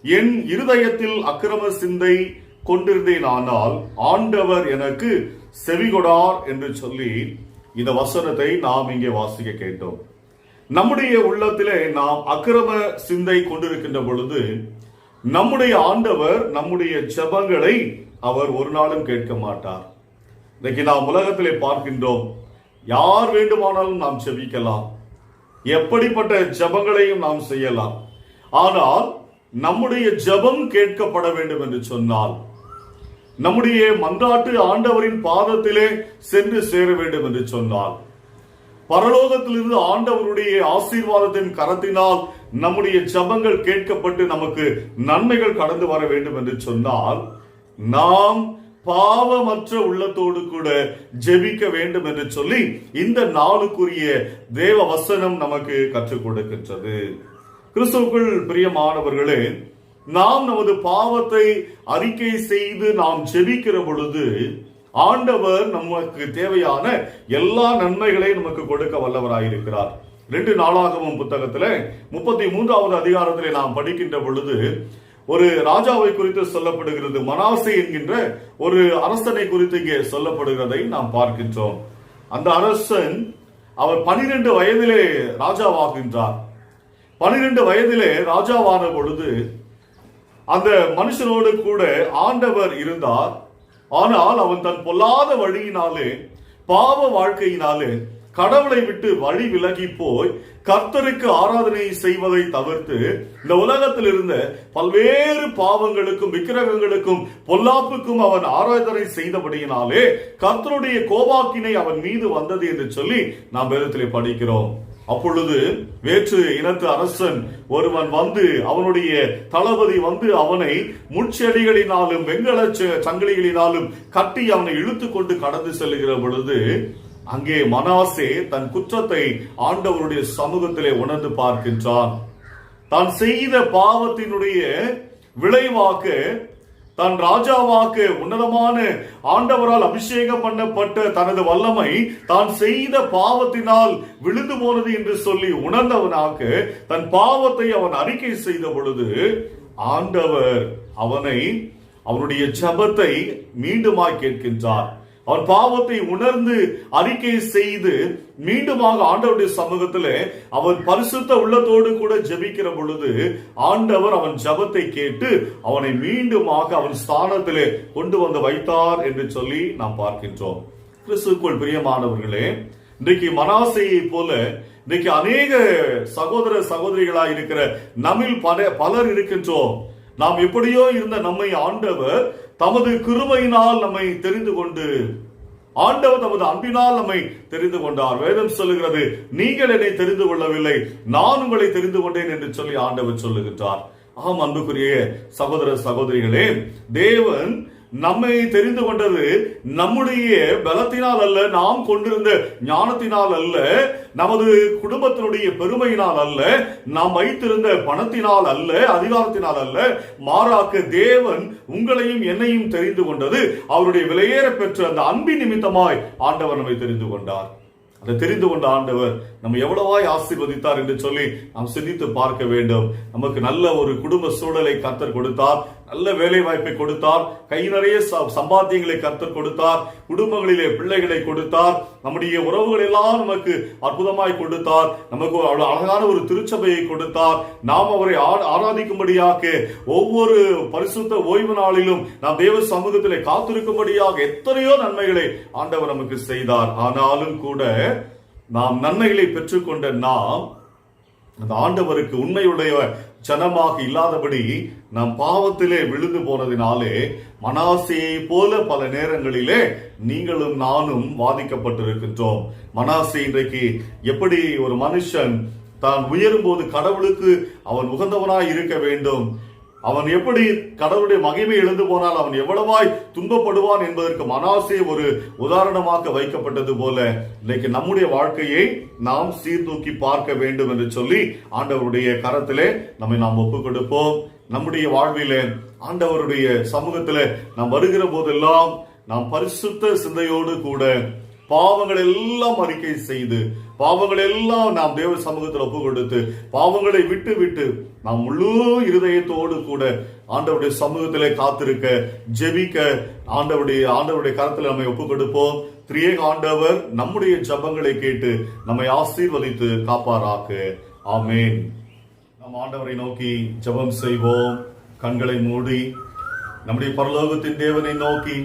[SPEAKER 1] என் இருதயத்தில் அக்கிரம சிந்தை கொண்டிருந்தேன், ஆனால் ஆண்டவர் எனக்கு செவிகொடார் என்று சொல்லி இந்த வசனத்தை நாம் இங்கே வாசிக்க கேட்டோம். நம்முடைய உள்ளத்திலே நாம் அக்கிரம சிந்தை கொண்டிருக்கின்ற பொழுது நம்முடைய ஆண்டவர் நம்முடைய ஜெபங்களை அவர் ஒரு நாளும் கேட்க மாட்டார். இன்னைக்கு நாம் உலகத்திலே பார்க்கின்றோம், யார் வேண்டுமானாலும் நாம் ஜெபிக்கலாம், எப்படிப்பட்ட ஜெபங்களையும் நாம் செய்யலாம். ஆனால் நம்முடைய ஜெபம் கேட்கப்பட வேண்டும் என்று சொன்னால், நம்முடைய மன்றாட்டு ஆண்டவரின் பாதத்திலே சென்று சேர வேண்டும் என்று சொன்னால், பரலோகத்திலிருந்து ஆண்டவருடைய ஆசீர்வாதத்தின் கரத்தினால் நம்முடைய ஜெபங்கள் கேட்கப்பட்டு நமக்கு நன்மைகள் கடந்து வர வேண்டும் என்று சொன்னால், நாம் பாவமற்ற உள்ளத்தோடு கூட ஜெபிக்க வேண்டும் என்று சொல்லி இந்த நாளுக்குரிய தேவ வசனம் நமக்கு கற்றுக் கொடுக்கின்றது. கிறிஸ்துவுக்குள் பிரியமானவர்களே, நாம் நமது பாவத்தை அறிக்கை செய்து நாம் ஜெபிக்கிற பொழுது ஆண்டவர் நமக்கு தேவையான எல்லா நன்மைகளையும் நமக்கு கொடுக்க வல்லவராயிருக்கிறார். 2 நாளாகமம் புத்தகத்திலே 33வது அதிகாரத்திலே நாம் படிக்கின்ற பொழுது ஒரு ராஜாவை குறித்து சொல்லப்படுகிறது. மனாசே என்கின்ற ஒரு அரசனை குறித்து இங்கே சொல்லப்படுகிறதை நாம் பார்க்கின்றோம். அந்த அரசன் அவர் 12 வயதிலே ராஜாவாகின்றார். 12 வயதிலே ராஜாவான பொழுது அந்த மனுஷனோடு கூட ஆண்டவர் இருந்தார். ஆனால் அவன் தன் பொல்லாத வழியினாலே, பாவ வாழ்க்கையினாலே கடவுளை விட்டு வழி விலகி போய் கர்த்தருக்கு ஆராதனை செய்வதை தவிர்த்து இந்த உலகத்தில் இருந்த பல்வேறு பாவங்களுக்கும் விக்கிரகங்களுக்கும் பொல்லாப்புக்கும் அவன் ஆராதனை செய்தபடியினாலே கர்த்தருடைய கோபாக்கினை அவன் மீது வந்தது என்று சொல்லி நாம் வேதத்திலே படிக்கிறோம். அப்பொழுது வேற்று இனத்து அரசன் ஒருவன் வந்து, அவனுடைய தளபதி வந்து அவனை முட்செடிகளினாலும் வெண்கல சங்கிலிகளினாலும் கட்டி அவனை இழுத்து கொண்டு கடந்து செல்லுகிற பொழுது அங்கே மனாசே தன் குற்றத்தை ஆண்டவருடைய சமூகத்திலே உணர்ந்து பார்க்கின்றான். தான் செய்த பாவத்தினுடைய விளைவாக தன் ராஜாவாக உன்னதமான ஆண்டவரால் அபிஷேகம் பண்ணப்பட்ட தனது வல்லமை தான் செய்த பாவத்தினால் விழுந்து போனது என்று சொல்லி உணர்ந்தவனாக தன் பாவத்தை அவன் அறிக்கை செய்த பொழுது ஆண்டவர் அவனுடைய ஜெபத்தை மீண்டுமாய் கேட்கின்றார். அவன் பாவத்தை உணர்ந்து அறிக்கை செய்து மீண்டுமாக ஆண்டவருடைய சமூகத்திலே அவன் பரிசுத்த உள்ளத்தோடு கூட ஜெபிக்கிற பொழுது ஆண்டவர் அவன் ஜெபத்தை கேட்டு அவனை மீண்டுமாக அவன் ஸ்தானத்திலே கொண்டு வந்து வைத்தார் என்று சொல்லி நாம் பார்க்கின்றோம். கிறிஸ்துவுக்குள் பிரியமானவர்களே, இன்றைக்கு மனாசேயை போல இன்றைக்கு அநேக சகோதர சகோதரிகளாய் இருக்கிற நம்மில் பலர் இருக்கின்றோம். நாம் எப்படியோ இருந்த நம்மை ஆண்டவர் தமது கிருபையினால் நம்மை தெரிந்து கொண்டு, ஆண்டவர் தமது அன்பினால் நம்மை தெரிந்து கொண்டார். வேதம் சொல்லுகிறது, நீங்கள் என்னை தெரிந்து கொள்ளவில்லை, நான் உங்களை தெரிந்து கொண்டேன் என்று சொல்லி ஆண்டவர் சொல்லுகின்றார். ஆம் அன்புக்குரிய சகோதர சகோதரிகளே, தேவன் நம்மை தெரிந்து கொண்டது நம்முடைய பலத்தினால் அல்ல, நாம் கொண்டிருந்த ஞானத்தினால் அல்ல, நமது குடும்பத்தினுடைய பெருமையினால் அல்ல, நாம் வைத்திருந்த பணத்தினால் அல்ல, அதிகாரத்தினால் அல்ல. மாறாக தேவன் உங்களையும் என்னையும் தெரிந்து கொண்டது அவருடைய விலையேற பெற்ற அந்த அன்பின் நிமித்தமாய் ஆண்டவர் நம்மை தெரிந்து கொண்டார். அதை தெரிந்து கொண்ட ஆண்டவர் நம்ம எவ்வளவாய் ஆசீர்வதித்தார் என்று சொல்லி நாம் சிந்தித்து பார்க்க வேண்டும். நமக்கு நல்ல ஒரு குடும்ப சூழலை கர்த்தர் கொடுத்தார். நல்ல வேலை வாய்ப்பை கொடுத்தார், கை நிறைய சம்பாத்தியங்களை கர்த்தர் கொடுத்தார், குடும்பங்களிலே பிள்ளைகளை கொடுத்தார், நம்முடைய உறவுகள் எல்லாம் நமக்கு அற்புதமாய் கொடுத்தார், நமக்கு அழகான ஒரு திருச்சபையை கொடுத்தார். நாம் அவரை ஆராதிக்கும்படியாக ஒவ்வொரு பரிசுத்த ஓய்வு நாளிலும் நாம் தேவ சமூகத்திலே காத்திருக்கும்படியாக எத்தனையோ நன்மைகளை ஆண்டவர் நமக்கு செய்தார். ஆனாலும் கூட நாம் நன்மைகளை பெற்றுக்கொண்ட நாம் அந்த ஆண்டவருக்கு உண்மையுடைய ஜனமாக இல்லாதபடி நாம் பாவத்திலே விழுந்து போனதினாலே மனாசேயை போல பல நேரங்களிலே நீங்களும் நானும் வாதிக்கப்பட்டிருக்கின்றோம். மனாசே இன்றைக்கு எப்படி ஒரு மனுஷன் தான் உயரும் போது கடவுளுக்கு அவன் உகந்தவனாய் இருக்க வேண்டும், அவன் எப்படி கடவுளுடைய மகிமை எழுந்து போனால் அவன் எவ்வளவாய் துன்பப்படுவான் என்பதற்கு மனாசே ஒரு உதாரணமாக வைக்கப்பட்டது போல இன்னைக்கு நம்முடைய வாழ்க்கையை நாம் சீர்தூக்கி பார்க்க வேண்டும் என்று சொல்லி ஆண்டவருடைய கரத்திலே நம்மை நாம் ஒப்புக் கொடுப்போம். நம்முடைய வாழ்விலே ஆண்டவருடைய சமூகத்திலே நாம் வருகிற போதெல்லாம் நாம் பரிசுத்த சிந்தையோடு கூட பாவங்கள் எல்லாம் அறிக்கை செய்து, பாவங்கள் எல்லாம் நாம் தேவ சமூகத்தில் ஒப்பு கொடுத்து, பாவங்களை விட்டு விட்டு நாம் முழு இருதயத்தோடு கூட ஆண்டவருடைய சமூகத்திலே காத்திருக்க, ஜெபிக்க ஆண்டவருடைய கரத்தில் நம்மை ஒப்பு கொடுப்போம். திரியேக ஆண்டவர் நம்முடைய ஜெபங்களை கேட்டு நம்மை ஆசீர்வதித்து காப்பாராக. ஆமேன். நம் ஆண்டவரை நோக்கி ஜெபம் செய்வோம். கண்களை மூடி நம்முடைய பரலோகத்தின் தேவனை நோக்கி,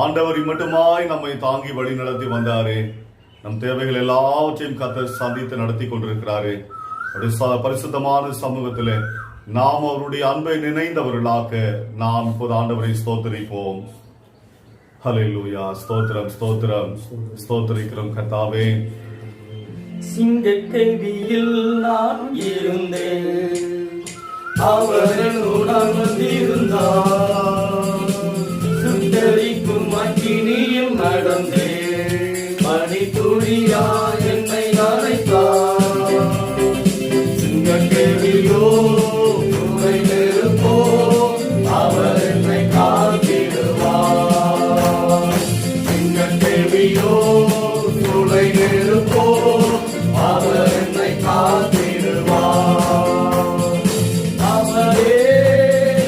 [SPEAKER 1] ஆண்டவர் மட்டுமாய் நம்மை தாங்கி வழி நடத்தி வந்தாரே, நம் தேவைகள் எல்லாவற்றையும் கர்த்தர் சந்தித்து நடத்தி கொண்டிருக்கிறாரே, பரிசுத்தமான சமூகத்திலே நாம் அவருடைய அன்பை நினைந்தவர்களாக நாம் இப்போது ஆண்டவரை ஸ்தோத்திரிப்போம். ஹல்லேலூயா. ஸ்தோத்திரம், ஸ்தோத்திரம், ஸ்தோத்திரிக்கிறோம் கர்த்தாவே.
[SPEAKER 7] சிங்கக்கேவியில் நான் இருந்தேன், அவருடன் வந்திருந்தார். சுட்டரிக்கும் அக்கினியில் நடந்தே, பனித்துளியா என்னை அழைத்தார். சிங்கக்கேவியோ துணை நெருப்போ, அவர் என்னை காத்திடுவார். சிங்கக்கேவியோ துணை நெருப்போ, அவர் என்னை காத்திடுவார். அவரே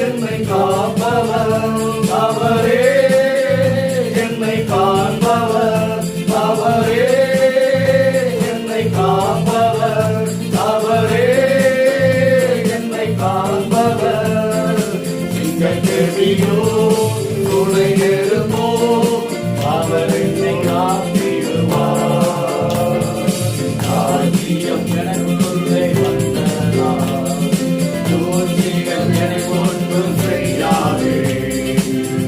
[SPEAKER 7] என்னை காப்பவர், அவரே என்னை காண்பவர், அவரே என்னை காப்பவர், அவரே என்னை காண்பவர். சிங்கக்கேவியோ துணை நெருப்போ, அவர் என்னை காத்திடுவார். ராஜ்யம் எனக்குள்ளே வந்ததால், தூசிகள் என்னை ஒன்றும் செய்யாதே.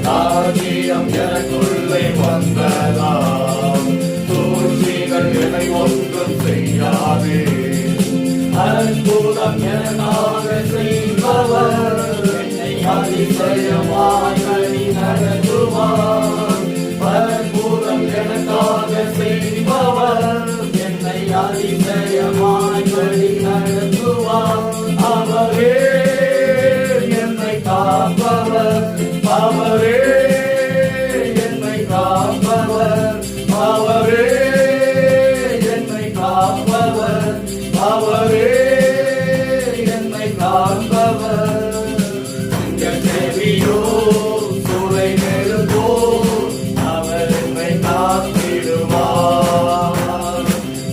[SPEAKER 7] ராஜ்யம் எனக்குள்ளே வந்ததால், தூசிகள் என்னை ஒன்றும் செய்யாதே. அற்புதம் எனக்காக செய்பவர், என்னை அதிசயமாய் வழி நடத்துவார். அற்புதம் எனக்காக செய்பவர், என்னை அதிசயமாய் வழி நடத்துவார். அவரே என்னை காப்பவர், அவரே என்னை காப்பவர், அவரே என்னை காப்பவர், அவரே என்னை காப்பவர். சிங்கக்கேவியோ துணை நெருப்போ, அவர் என்னை காத்திடுவார்.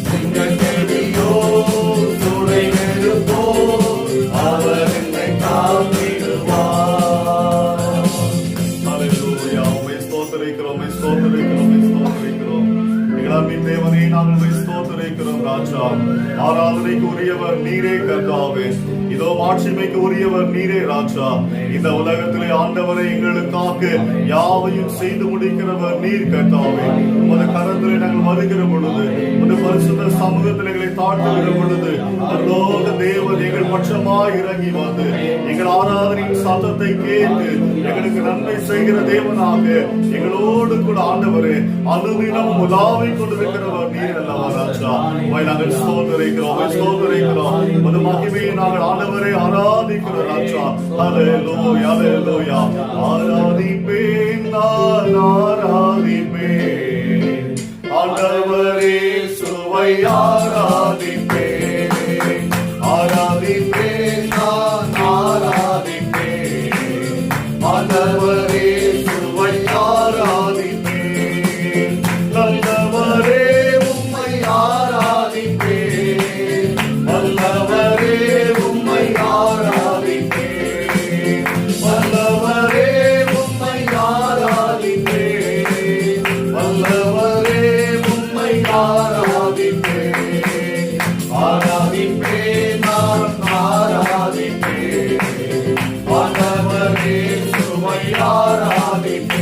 [SPEAKER 7] சிங்கக்கேவியோ துணை நெருப்போ, அவர் என்னை காத்திடுவார்.
[SPEAKER 1] ஹல்லேலூயா. உம்மை ஸ்தோத்திரிக்கிறோம், உம்மை ஸ்தோத்திரிக்கிறோம், உம்மை ஸ்தோத்திரிக்கிறோம். எங்கள் அன்பின் தேவனே, நாங்கள் உம்மை ஸ்தோத்திரிக்கிறோம் ராஜா. ஆராதனைக்கு உரியவர் நீரே கர்த்தாவே, இதோ மாட்சிமைக்கு உரியவர் நீரே ராஜா. இந்த உலகத்திலே ஆண்டவரை எங்களுக்காக யாவையும் செய்து முடிக்கிறவர் நீர் கர்த்தாவே. உமது கரத்திலே நாங்கள் வருகிற பொழுது, உமது பரிசுத்த சமூகத்தில் எங்களை தாழ்த்துகிற பொழுது, பரலோக தேவன் எங்கள் பட்சமாய் இறங்கி வந்து எங்கள் ஆராதனையின் சத்தத்தை கேட்டு எங்களுக்கு நன்மை செய்கிற தேவனாக எங்களோடு கூட ஆண்டவரே அனுதினம் உலாவிக் கொண்டிருக்கிறவர் நீர் அல்லவா ராஜா. உம்மை நாங்கள் ஸ்தோத்திரிக்கிறோம், உம்மை ஸ்தோத்திரிக்கிறோம். உமது மகிமையை நாங்கள் ஆண்டவரை ஆராதிக்கிறோம் ராஜா. ஹல்லேலூயா, ஹல்லேலூயா. ஆராதிப்பேன், நான் ஆராதிப்பேன், ஆண்டவரே சுவை ஆராதிப்பேன், ஆராதிப்பேன், நான் ஆராதிப்பேன், நல்லவரே சுவை ஆராதிப்பேன், நல்லவரே உம்மை ஆராதிப்பேன், வல்லவரே உம்மை ஆராதிப்பேன், வல்லவரே உம்மை ஆராதிப்பேன், வல்லவரே உம்மை ஆராதிப்பேன், ஆராதிப்பேன் நான் ஆராதிப்பேன், ஆண்டவரே சுவை ஆராதிப்பேன்,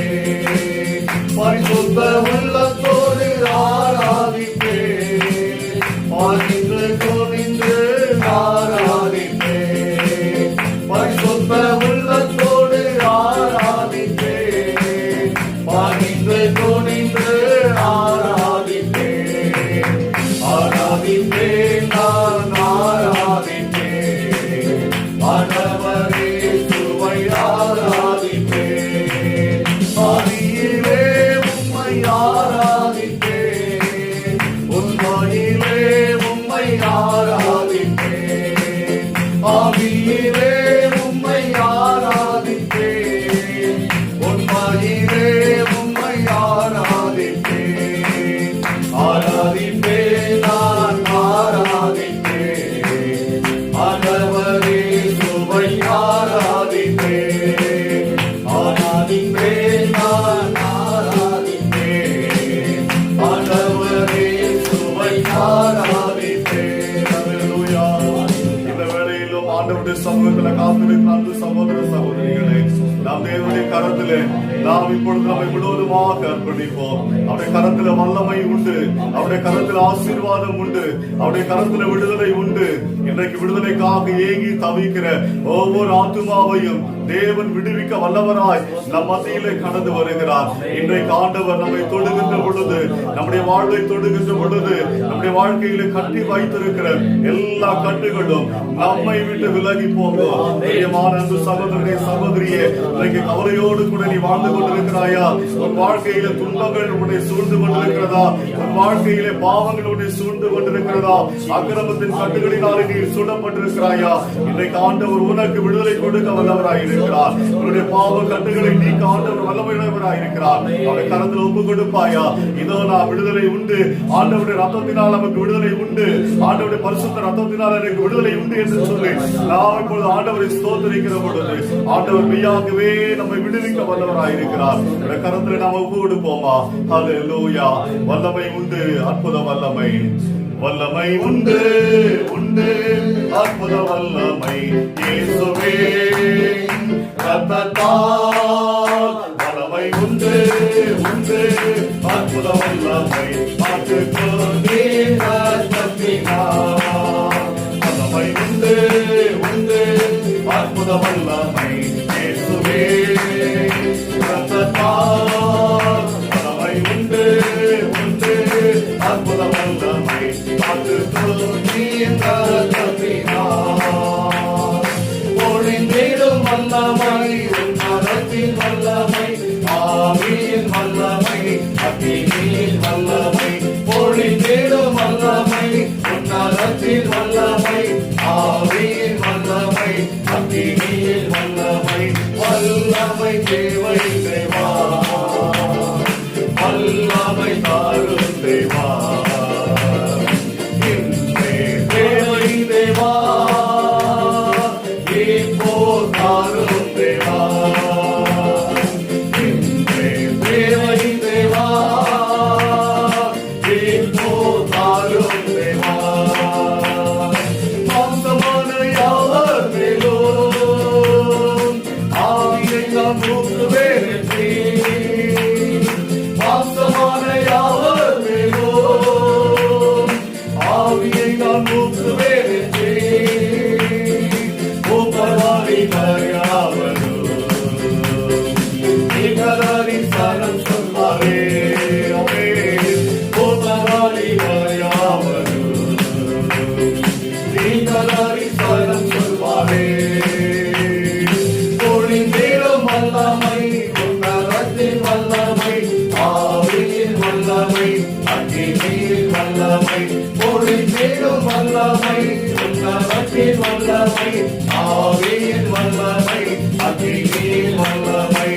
[SPEAKER 1] பரிசுத்த உள்ளத்தோடு ஆராதிப்பேன், பணிந்து குனிந்து ஆராதிப்பேன், பரிசுத்த உள்ளத்தோடு ஆராதிப்பேன், பணிந்து குனிந்து ஆராதிப்பேன், ஆராதிப்பேன் நான் ஆராதிப்பேன், ஆண்டவரே சுவை ஆராதிப்பேன், ஆதியிலே உம்மை ஆராதிப்பேன், உண்மையிலே உம்மை ஆராதிப்பேன், ஆவியிலே உம்மை ஆராதிப்பேன், உண்மையிலே உம்மை ஆராதிப்பேன், ஆராதிப்பேன் நான் ஆராதிப்பேன், ஆண்டவரே சுவை ஆராதிப்பேன், ஆராதிப்பேன் நான் ஆராதிப்பேன், ஆண்டவரே சுவை ஆராதிப்பேன். அல்லேலூயா. இந்த வேளையிலும் ஆண்டவருடைய சமூகத்தில் காத்திருக்கிற அன்பு சகோதர சகோதரிகளே, நாம் தேவனுடைய கரத்திலே நாம் இப்பொழுது நம்மை முழுவதுமாக அர்ப்பணிப்போம். அவருடைய கரத்தில வல்லமை உண்டு, அவருடைய கரத்தில் ஆசீர்வாதம் உண்டு, அவருடைய கரத்தில விடுதலை உண்டு. இன்றைக்கு விடுதலைக்காக ஏங்கி தவிக்கிற ஒவ்வொரு ஆத்துமாவையும் தேவன் விடுவிக்க வல்லவராய் நம் மத்தியிலே கடந்து வருகிறார். இன்றைக்கு ஆண்டவர் நம்மை தொடுகின்ற பொழுது, நம்முடைய வாழ்வை தொடுகின்ற பொழுது, நம்முடைய வாழ்க்கையில கட்டி வைத்திருக்கிற எல்லா கட்டுகளும் நம்மை விட்டு விலகி போகும். பிரியமான அன்பு சகோதரனே சகோதரியே, இன்றைக்கு கவலையோடு கூட நீ வாழ்ந்து கொண்டிருக்கிறாயா? உன் வாழ்க்கையில துன்பங்கள் உன்னை சூழ்ந்து கொண்டிருக்கிறதா? உன் வாழ்க்கையில பாவங்கள் உன்னை சூழ்ந்து கொண்டிருக்கிறதா? அக்கிரமத்தின் கட்டுகளினாலே நீ சூழப்பட்டிருக்கிறாயா? இன்றைக்கு ஆண்டவர் உனக்கு விடுதலை கொடுக்க வல்லவராய் இருக்கிறார். உன்னுடைய பாவ கட்டுகளை நீக்க ஆண்டவர் வல்லமையுள்ளவராய் இருக்கிறார். அவருடைய கரத்தில் ஒப்பு கொடுப்பாயா? இதோ நான் விடுதலை உண்டு, ஆண்டவருடைய ரத்தத்தினால் நமக்கு விடுதலை உண்டு, ஆண்டவருடைய பரிசுத்த ரத்தத்தினால் எனக்கு விடுதலை உண்டு என்று சொல்லி நாம் இப்பொழுது ஆண்டவரை ஸ்தோத்திரிக்கிற பொழுது ஆண்டவர் மெய்யாகவே நம்மை விடுவிக்க வல்லவராய் இருக்கிறார். கரத்துல நாம ஒப்பு கொடுப்போமா? ஹல்லேலூயா. வல்லமை உண்டு, அற்புத வல்லமை, வல்லமை உண்டு உண்டு, அற்புத வல்லமை இயேசுவே ரத்தத்தால். வல்லமை உண்டு உண்டு, அற்புத வல்லமை வல்லமை உண்டு உண்டு, அற்புத வல்லமை இயேசுவே ரத்தத்தால். வல்லமை உண்டு உண்டு, அற்புத வல்லமை ஒளிந்திடும் வல்லமை, உன்னதத்தின் வல்லமை, ஆவியின் வல்லமை, அக்கினியின் வல்லமை, ஒளிந்திடும் வல்லமை, உன்னதத்தின் வல்லமை, ஆவியின் வல்லமை, அக்கினியின் வல்லமை, வல்லமை தேவை தேவா, வல்லமை தாரும் தேவா, இன்றே தேவை தேவா, இப்போ தாரும் தேவா, இன்றே தேவை தேவா, இப்போ தாரும் தேவா. மாம்சமான யாவர் மேலும் ஆவியை நான் ஊற்றுவேன் என்றேன். மாம்சமான யாவர் மேலும் ஆவியை நான் ஊற்றுவேன் என்றேன். உபவாரி யாவரும் நிகழறி சரம் சொன்னாரே. உபவாரி யாவரும் நிகழறி சரம் சொல்வாரே. ஒளிந்திடும் வல்லமை, உன்னதத்தின் வல்லமை, ஆவியின் வல்லமை, அக்கினியின் வல்லமை, ஒளிந்திடும் வல்லமை, உன்னதத்தின் வல்லமை, ஆவியின் வல்லமை, அக்கினியின் வல்லமை,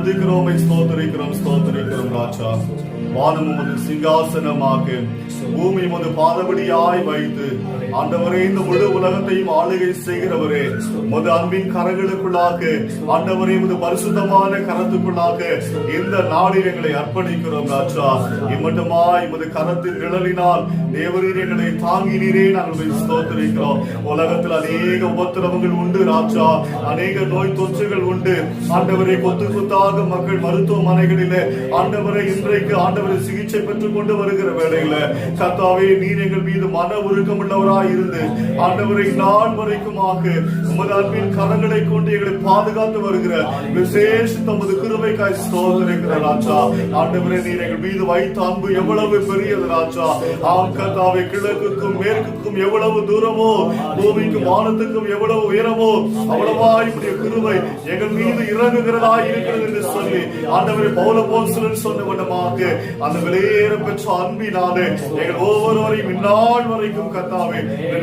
[SPEAKER 1] துதிக்கிறோம், ஸ்தோத்திரிக்கிறோம் ராஜா. வானம் உமது சிங்காசனமாக, பூமி உமது பாதபடியாய் வைத்து ஆண்டவரே இந்த முழு உலகத்தையும் ஆளுகை செய்கிறவரே, உமது அன்பின் கரங்களுக்குள்ளாக ஆண்டவரே உமது பரிசுத்தமான கரத்துக்குள்ளாக இந்த நாளில் எங்களை அர்ப்பணிக்கிறோம் ராஜா. இம்மட்டுமாய் உமது கரத்தின் நிழலினால் தேவரீர் எங்களை தாங்கினீரே, நாங்கள் ஸ்தோத்திரிக்கிறோம். உலகத்தில் அநேக உபத்திரவங்கள் உண்டு ராஜா, அநேக நோய் தொற்றுகள் உண்டு ஆண்டவரை. கொத்து கொத்தாக மக்கள் மருத்துவமனைகளிலே ஆண்டவரை இன்றைக்கு ஆண்டவரை சிகிச்சை பெற்றுக் கொண்டு வருகிற வேளையில கர்த்தாவே நீர் எங்கள் மீது மன உருக்கம் உள்ளவராய் இருந்து ஆண்டவரை நாள் வரைக்குமாக உமது அன்பின் கரங்களை கொண்டு எங்களை பாதுகாத்து வருகிற விசேஷ தமது கிருபைக்காய் ஸ்தோத்திரிக்கிறேன் ராஜா. ஆண்டவரே நீர் எங்கள் மீது வைத்த அன்பு எவ்வளவு பெரியது ராஜா. ஆம் கர்த்தாவே, கிழக்குக்கும் மேற்குக்கும் எவ்வளவு தூரமோ, பூமிக்கும் வானத்துக்கும் எவ்வளவு உயரமோ அவ்வளவாய் உடைய கிருபை எங்கள் மீது இறங்குகிறதா இருக்கிறது என்று சொல்லி ஆண்டவரே பவுல் அப்போஸ்தலன் சொன்ன விதமாக அந்த விலையேற பெற்ற அன்பினாலே எங்கள் ஒவ்வொருவரையும் இந்நாள் வரைக்கும் கர்த்தாவே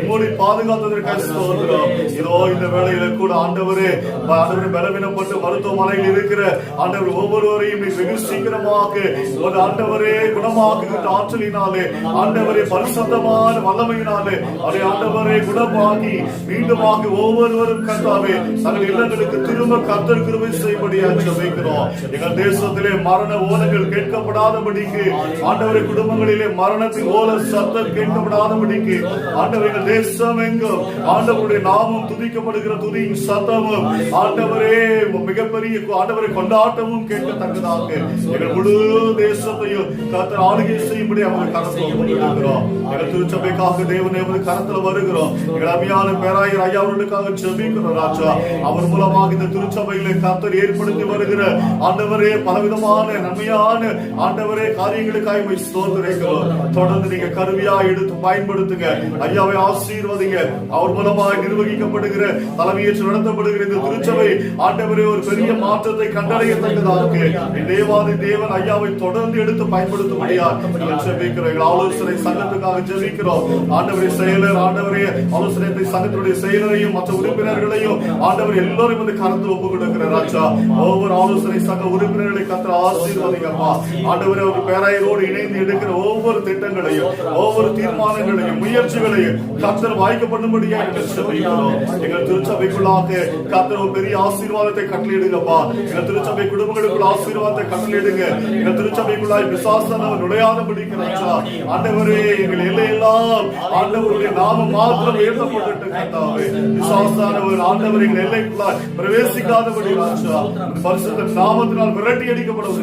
[SPEAKER 1] மூடி பாதுகாத்ததற்காக ஸ்தோத்திரம். இதோ இந்த வேளையில கூட ஆண்டவரே பலவீனப்பட்டு மருத்துவமனையில் இருக்கிற ஆண்டவர் ஒவ்வொருவரையும் வெகு சீக்கிரமாக ஒரு ஆண்டவரே குணமாக்குகிற ஆற்றலினாலே ஆண்டவரே பரிசுத்தமான வல்லமையினாலே அதை ஆண்டவரே குணமாகி மீண்டுமாக ஒவ்வொருவரும் கர்த்தாவே தங்கள் இல்லங்களுக்கு திரும்ப கர்த்தர் கிருபை செய்யும்படியாக ஜெபிக்கிறோம். எங்கள் தேசத்திலே மரண ஓலங்கள் கேட்கப்படாதபடிக்கு ஆண்டவரை குடும்பங்களிலே மரணத்தின் ஓல சத்தம் கேட்கப்படாதபடிக்கு ஆண்டவரை எங்கள் தேசம் எங்கும் ஆண்டவருடைய நாமம் துதிக்கப்படுகிற துதியின் சத்தமும் ஆண்டவரே மிகப்பெரிய ஆண்டவரை கொண்டாட்டமும் கேட்கத்தக்கதாக எங்கள் முழு தேசத்தையும் கர்த்தர் ஆளுகை செய்யும்படி அவர் கரத்தில் வருகிறோம். எங்கள் திருச்சபைக்காக தேவன் எமது கரத்தில் வருகிறோம். எங்கள் அருமையான பேராயர் ஐயா அவர்களுக்காக ஜெபிக்கிறோம் ராஜா. அவர் மூலமாக இந்த திருச்சபையிலே கர்த்தர் ஏற்படுத்தி வருகிற ஆண்டவரே பலவிதமான நன்மையான ஆண்டவரே காரியங்களுக்காக ஸ்தோத்திரிக்கிறோம். தொடர்ந்து நீங்க கருவியா எடுத்து பயன்படுத்துங்க. ஐயாவை ஆசீர்வதிங்க. அவர் மூலமாக நிர்வகிக்கப்படுகிற தலைமையேற்று நடத்தப்படுகிற இந்த திருச்சபை ஆண்டவரே ஒரு பெரிய மாற்றத்தை கண்டறியத்தக்கதாக தேவாதி தேவன் ஐயாவை தொடர்ந்து எடுத்து பயன்படுத்தும்படியா ஜெபிக்கிறோம். எங்கள் ஆலோசனை சங்கத்துக்காக ஜெபிக்கிறோம். ஆண்டவரே செயலர் ஆண்டவரே ஆலோசனை சங்கத்துடைய செயலரையும் மற்ற உறுப்பினர்களையும் ஆண்டவர் எல்லோரும் வந்து கரத்தில் ஒப்பு கொடுக்கிற ராஜா. ஒவ்வொரு ஆலோசனை சங்க உறுப்பினர்களை கர்த்தர் ஆசீர்வதிங்கப்பா. ஆண்டவரே ஒரு பேராயரோடு இணைந்து எடுக்கிற ஒவ்வொரு திட்டங்களையும் ஒவ்வொரு தீர்மானங்களையும் முயற்சிகளையும் கர்த்தர் வாய்க்கப்படும்படியாக ஜெபிக்கிறோம். எங்கள் திருச்சபைக்குள்ளாக கர்த்தர் ஒரு பெரிய ஆசீர்வாதத்தை கட்டளையிடுங்கப்பா. எங்கள் திருச்சபை குடும்பங்களுக்குள்ள ஆசீர்வாதத்தை கட்டளையிடுங்க. எங்கள் திருச்சபைக்குள்ளாய் பிசாசானவர் நுழையாதபடிக்கு ராஜா. ஆண்டவரே எங்கள் எல்லையெல்லாம் ஆண்டவருடைய நாமம் மாத்திரம் உயர்த்தப்பட்டு கர்த்தாவே பிசாசானவர் ஆண்டவர் எங்கள் எல்லைக்குள்ளாய் பிரவேசிக்காதபடி ராஜா பரிசுத்த நாமத்தினால் விரட்டி அடிக்கப்படுவது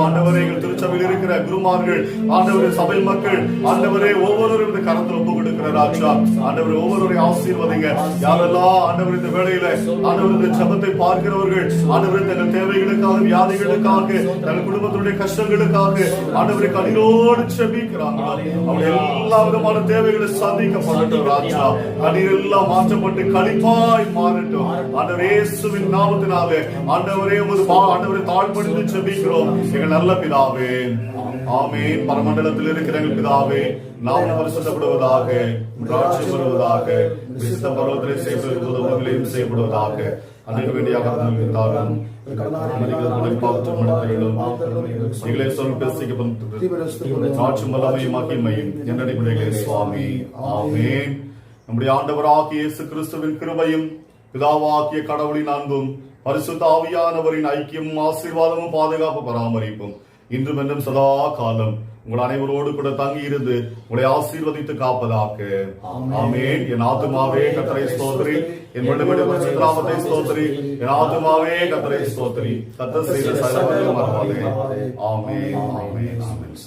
[SPEAKER 1] ஆண்டவரே. எங்கள் திருச்சபையில் இருக்கிற குருமார்கள் ஆண்டவரே சபை மக்கள் ஆண்டவரே ஒவ்வொருவரும் இந்த கரத்தில் ஒப்பு கொடுக்கிற ராஜா. ஆண்டவரே ஒவ்வொருவரையும் ஆசீர்வதிங்க. யாரெல்லாம் ஆண்டவர் இந்த வேளையில ஆண்டவர் இந்த ஜெபத்தை பார்க்கிறவர்கள் ஆண்டவரே தங்கள் தேவைகளுக்காக வியாதிகளுக்காக தங்கள் குடும்பத்தினுடைய கஷ்டங்களுக்காக ஆண்டவரை கண்ணீரோடு ஜெபிக்கிறாங்க. அவங்க எல்லா விதமான தேவைகளை சந்திக்கப்படட்டும் ராஜா. கண்ணீர் எல்லாம் மாற்றப்பட்டு களிப்பாய் மாறட்டும் ஆண்டவரே இயேசுவின் நாமத்தினாலே. ஆண்டவரே ஆண்டவரை தாழ்படிந்து ஜெபிக்கிறோம் எங்கள் நல்ல பிதாவே. ஆமென். பரமண்டலத்தில் இருக்கிற எங்கள் பிதாவே, நாமம் பரிசுத்தப்படுவதாக, ராஜ்யம் வருவதாக, விசுத்த பர்வதத்திலே செய்யப்படுவதையும் செய்யப்படுவதாக. அதற்கு வேண்டிய சுவாமி. ஆமென். நம்முடைய ஆண்டவராகிய இயேசு கிறிஸ்துவின் கிருபையும் பிதாவாகிய கடவுளின் அன்பும் பரிசுத்த ஆவியானவரின் ஐக்கியமும் ஆசீர்வாதமும் பாதுகாப்பு பராமரிப்பும் இன்றும் என்றும் சதா காலம் உங்கள் அனைவரோடு கூட தங்கி இருந்து உங்களை ஆசீர்வதித்து காப்பதாக. ஆமென். என் ஆத்துமாவே கர்த்தரை ஸ்தோத்திரி, என் விடுபட்ட பரிசுத்தராமத்தை ஸ்தோத்திரி, என் ஆத்துமாவே கர்த்தரை ஸ்தோத்திரி, கர்த்தர் செய்த சகல மறவாதே. ஆமென். ஆமென். ஆமென்.